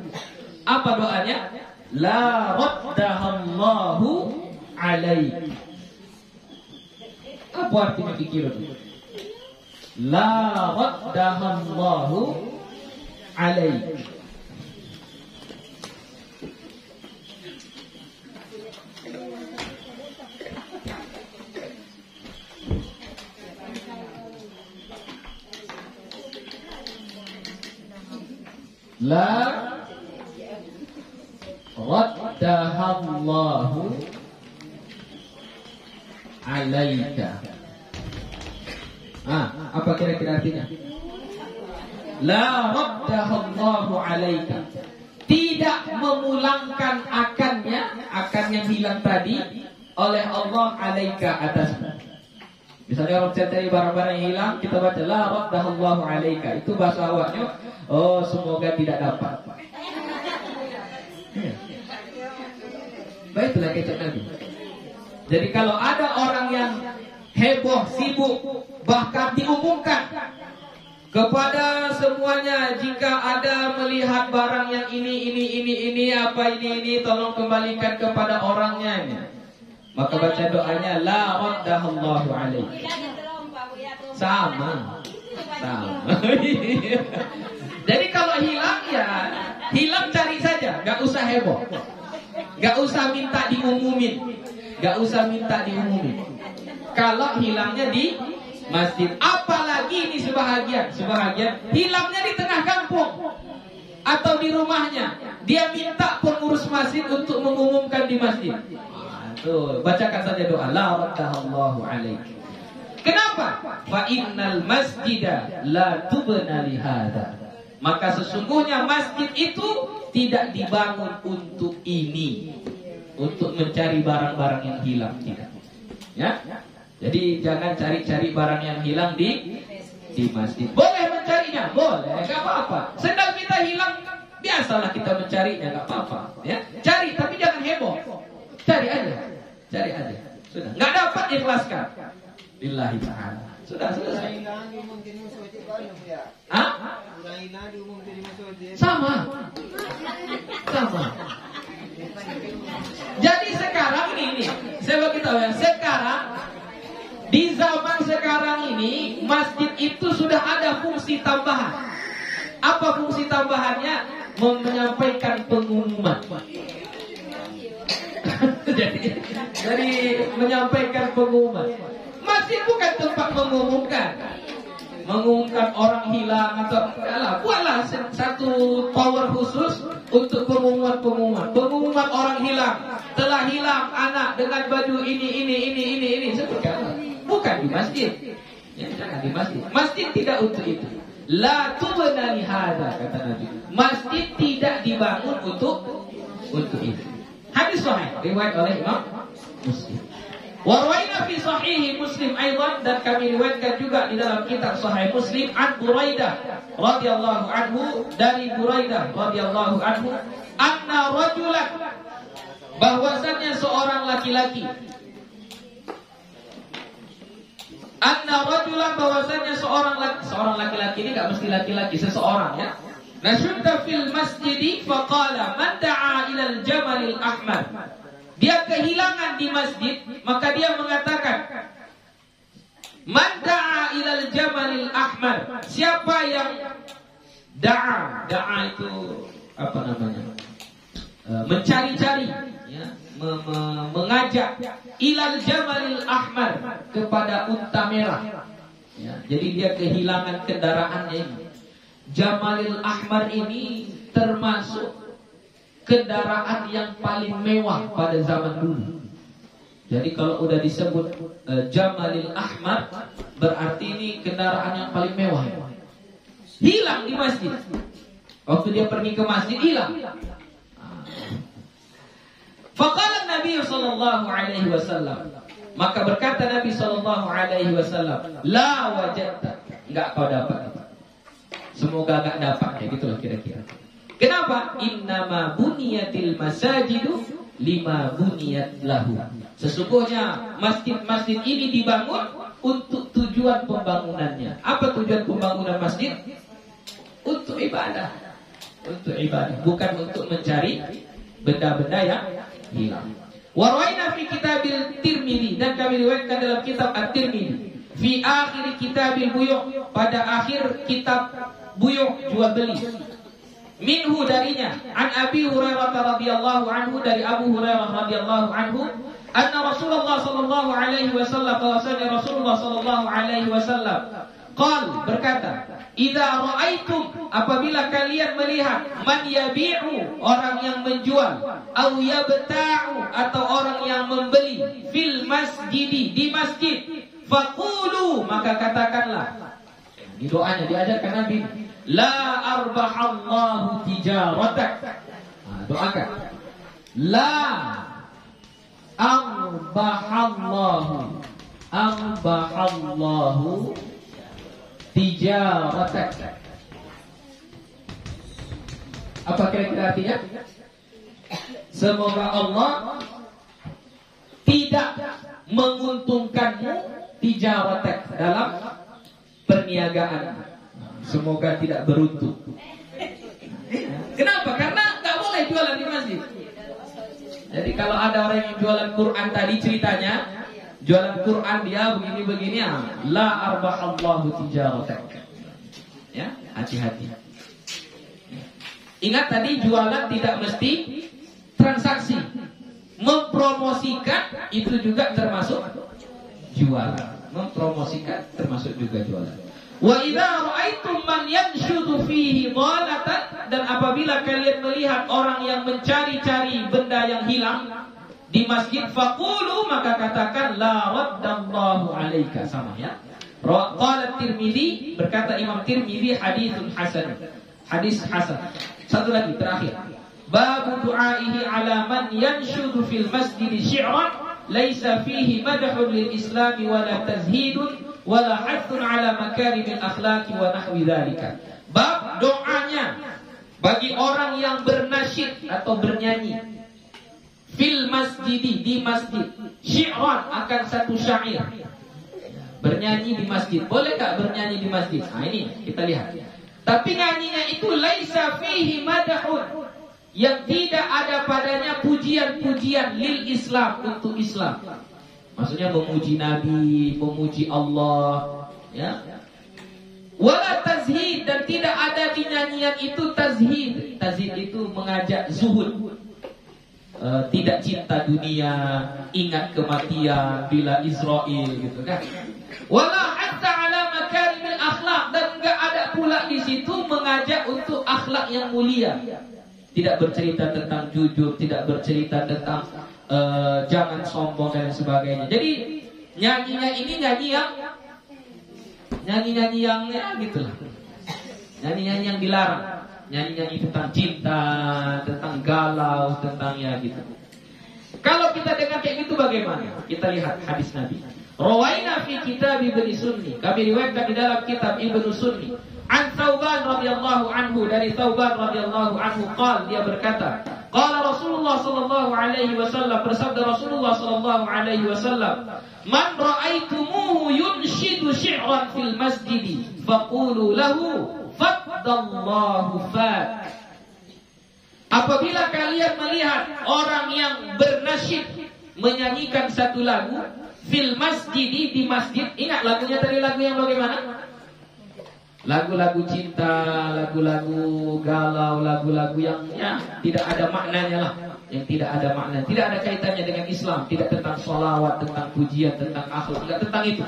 Apa doanya? La raddahallahu alaik. Apa artinya pikir itu? La raddahallahu alaik. La raddahallahu alaika. Apa kira-kira artinya? La raddahallahu alaika. Tidak memulangkan akan yang hilang tadi oleh Allah alaika atasmu. Misalnya orang cari barang-barang yang hilang, kita baca la raddahallahu alaika. Itu bahasa awaknya, oh semoga tidak dapat. Baik, itulah kecap Nabi. Jadi kalau ada orang yang heboh, sibuk, bahkan diumumkan kepada semuanya, jika ada melihat barang yang ini, tolong kembalikan kepada orangnya. Maka baca doanya la raddahallahu alaik. Sama. Jadi kalau hilang, ya hilang, cari saja, gak usah heboh, gak usah minta diumumin, Kalau hilangnya di masjid, apalagi ini sebahagian hilangnya di tengah kampung atau di rumahnya, dia minta pengurus masjid untuk mengumumkan di masjid. Tuh, bacakan saja doa la raddahallahu alaik. Kenapa? Fa innal masjida la tubna li hada. Maka sesungguhnya masjid itu tidak dibangun untuk ini, untuk mencari barang-barang yang hilang, tidak. Ya? Jadi jangan cari-cari barang yang hilang di masjid. Boleh mencarinya, boleh, enggak apa-apa. Sendal kita hilang, biasalah kita mencarinya, enggak apa-apa, ya. Cari tapi jangan heboh. Cari aja. Sudah, enggak dapat ikhlaskan. Billahi ta'ala. Sudah selesai. Sama. Jadi sekarang ini saya beritahu ya, sekarang di zaman sekarang ini masjid itu sudah ada fungsi tambahan. Apa fungsi tambahannya? Menyampaikan pengumuman. Jadi menyampaikan pengumuman. Masjid bukan tempat mengumumkan orang hilang atau buatlah satu tower khusus untuk pengumuman orang hilang, telah hilang anak dengan baju ini sebutkan. Bukan di masjid. Ya, jangan di masjid. Masjid tidak untuk itu. La tubna li hada, kata Nabi. Masjid tidak dibangun untuk itu. Hadis sahih riwayat oleh Imam Muslim. Wa rawaina fi sahih Muslim aidan, dan kami riwayatkan juga di dalam kitab Sahih Muslim an Buraidah radhiyallahu anhu, dari Buraidah radhiyallahu anhu, anna rajulan, bahwasannya seorang laki-laki, bahwasannya seorang laki-laki ini enggak mesti laki-laki, seseorang ya. Nasyudda fil masjidi faqala man da'a ahmar. Dia kehilangan di masjid, maka dia mengatakan, man da'a ilal jamalil ahmar. Siapa yang da'a itu apa namanya? Mencari-cari, ya, mengajak ilal jamalil ahmar, kepada unta merah. Ya, jadi dia kehilangan kendaraannya. Jamalil ahmar ini termasuk kendaraan yang paling mewah pada zaman dulu. Jadi kalau udah disebut Jamalil Ahmar, berarti ini kendaraan yang paling mewah. Hilang di masjid. Waktu dia pergi ke masjid, hilang. Faqala Nabi sallallahu alaihi wasallam. Maka berkata Nabi sallallahu alaihi wasallam, la wajadta. Enggak kau dapat. Semoga enggak dapat, ya gitulah kira-kira. Kenapa? Innama buniyatil masajidu lima buniyat lahu. Sesungguhnya masjid-masjid ini dibangun untuk tujuan pembangunannya. Apa tujuan pembangunan masjid? Untuk ibadah. Untuk ibadah, bukan untuk mencari benda-benda yang hilang. Wa rawaina fi kitabil Tirmidzi, dan kami riwayatkan dalam kitab At-Tirmidzi fi akhir kitabil buyu', pada akhir kitab buyu' jual beli. Minhu, darinya, an Abi Hurairah radhiyallahu anhu, dari Abu Hurairah radhiyallahu anhu, anna Rasulullah sallallahu alaihi wasallam, bahwasanya Rasulullah sallallahu alaihi wasallam qala, berkata, idza ra'aitum, apabila kalian melihat, man yabi'u, orang yang menjual, au yabta'u, atau orang yang membeli, fil masjidi, di masjid, faqulu, maka katakanlah. Ini doanya diajarkan Nabi. La arbahallahu tijaratak. Doakan. La arbahallahu tijaratak. Apa kira-kira artinya? Semoga Allah tidak menguntungkanmu tijaratak, dalam perniagaan. Semoga tidak beruntung. Kenapa? Karena nggak boleh jualan di masjid. Jadi kalau ada orang yang jualan Quran tadi ceritanya, jualan Quran dia begini-begini, la arbahallahu tijaratak. Ya, hati-hati. Ingat tadi jualan tidak mesti transaksi. Mempromosikan itu juga termasuk jualan. Mempromosikan termasuk juga jualan. Wa idza ra'aitum man yanshudu fihi dhalatan, dan apabila kalian melihat orang yang mencari-cari benda yang hilang di masjid, faqulu, maka katakan la raddallahu alaika. Sama ya. Qala Tirmidzi, berkata Imam Tirmidzi, haditsun hasan. Hadis hasan. Satu lagi terakhir. Bab du'aihi ala man yanshudu fil masjid syi'ran laisa fihi madhun lil islam wala tazhidun wala hathun ala makarimil akhlaqi wa nahwi dzalika. Bab doanya bagi orang yang bernasyid atau bernyanyi fil masjidi, di masjid, syi'ran, akan satu syair. Bernyanyi di masjid. Boleh enggak bernyanyi di masjid? Nah ini kita lihat. Tapi nyanyinya itu laisa fihi madhun, yang tidak ada padanya pujian-pujian lil Islam, untuk Islam. Maksudnya memuji Nabi, memuji Allah, ya. Wala tazhid, dan tidak ada di nyanyian itu tazhid. Tazhid itu mengajak zuhud, tidak cinta dunia, ingat kematian, bila Israel, gitu kan. Wala hatta ala makarimil akhlaq, dan enggak ada pula di situ mengajak untuk akhlak yang mulia. Tidak bercerita tentang jujur, tidak bercerita tentang jangan sombong dan sebagainya. Jadi nyanyinya ini nyanyi yang ya gitulah. Nyanyi yang dilarang. Nyanyi tentang cinta, tentang galau, tentang ya gitu. Kalau kita dengar kayak gitu bagaimana? Kita lihat hadis Nabi. Rawaina fi kitab Ibnu Sunni. Kami riwayatkan di dalam kitab Ibnu Sunni. An Thauban radhiyallahu anhu, dari Thauban radhiyallahu anhu qala, dia berkata, qala Rasulullah sallallahu alaihi wasallam, bersabda Rasulullah sallallahu alaihi wasallam, man ra'aitumuhu yunshidu syi'ran fil masjid faqulu lahu faddallahu fat. Apabila kalian melihat orang yang bernasyid menyanyikan satu lagu fil masjid, di masjid, ingat lagunya tadi lagu yang bagaimana? Lagu-lagu cinta, lagu-lagu galau, lagu-lagu yang ya, tidak ada maknanya lah, yang tidak ada makna, tidak ada kaitannya dengan Islam, tidak tentang sholawat, tentang pujian, tentang akhlak, tidak tentang itu.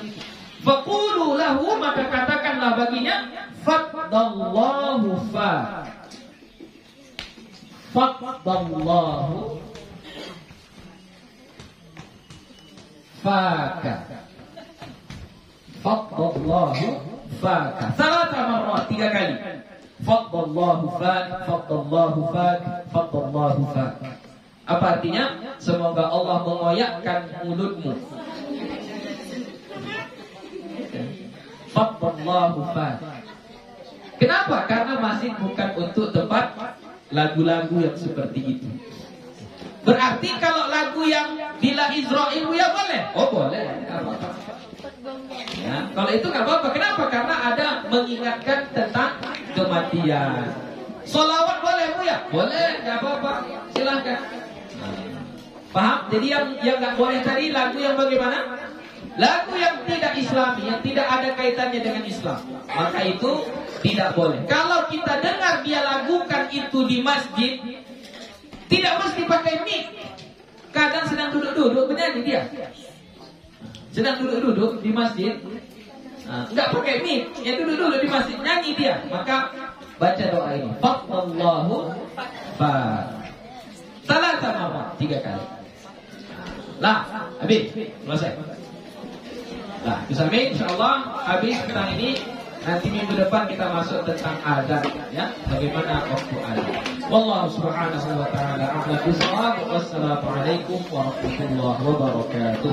Faqulu lahu, maka katakanlah baginya, faddallahu fa. Faddallahu faka. Faddallahu faka. Salata marrat, 3 kali. Faddallahu faka, faddallahu faka, faddallahu faka. Apa artinya? Semoga Allah mengoyakkan mulutmu. Faddallahu faka. Kenapa? Karena masjid bukan untuk tempat lagu-lagu yang seperti itu. Berarti kalau lagu yang bila Israel ya boleh. Oh boleh. Ya, kalau itu nggak apa-apa. Kenapa? Karena ada mengingatkan tentang kematian. Sholawat boleh Bu ya? Boleh, nggak apa-apa. Silahkan. Paham? Jadi yang nggak boleh tadi lagu yang bagaimana? Lagu yang tidak Islami, yang tidak ada kaitannya dengan Islam, maka itu tidak boleh. Kalau kita dengar dia lagukan itu di masjid, tidak mesti pakai mic. Kadang sedang duduk-duduk bernyanyi dia. Sedang duduk-duduk di masjid, enggak pakai mic, ya duduk-duduk di masjid nyanyi dia. Maka baca doa ini. Fadallahu fa. Salata marrat, 3 kali. Lah, habis. Selesai. Nah, Bismillah, insyaallah habis tentang ini. Nanti minggu depan kita masuk tentang azan, ya, bagaimana waktu azan. Wallahu subhanahu wa ta'ala a'lam bishawab. Wassalamualaikum warahmatullahi wabarakatuh.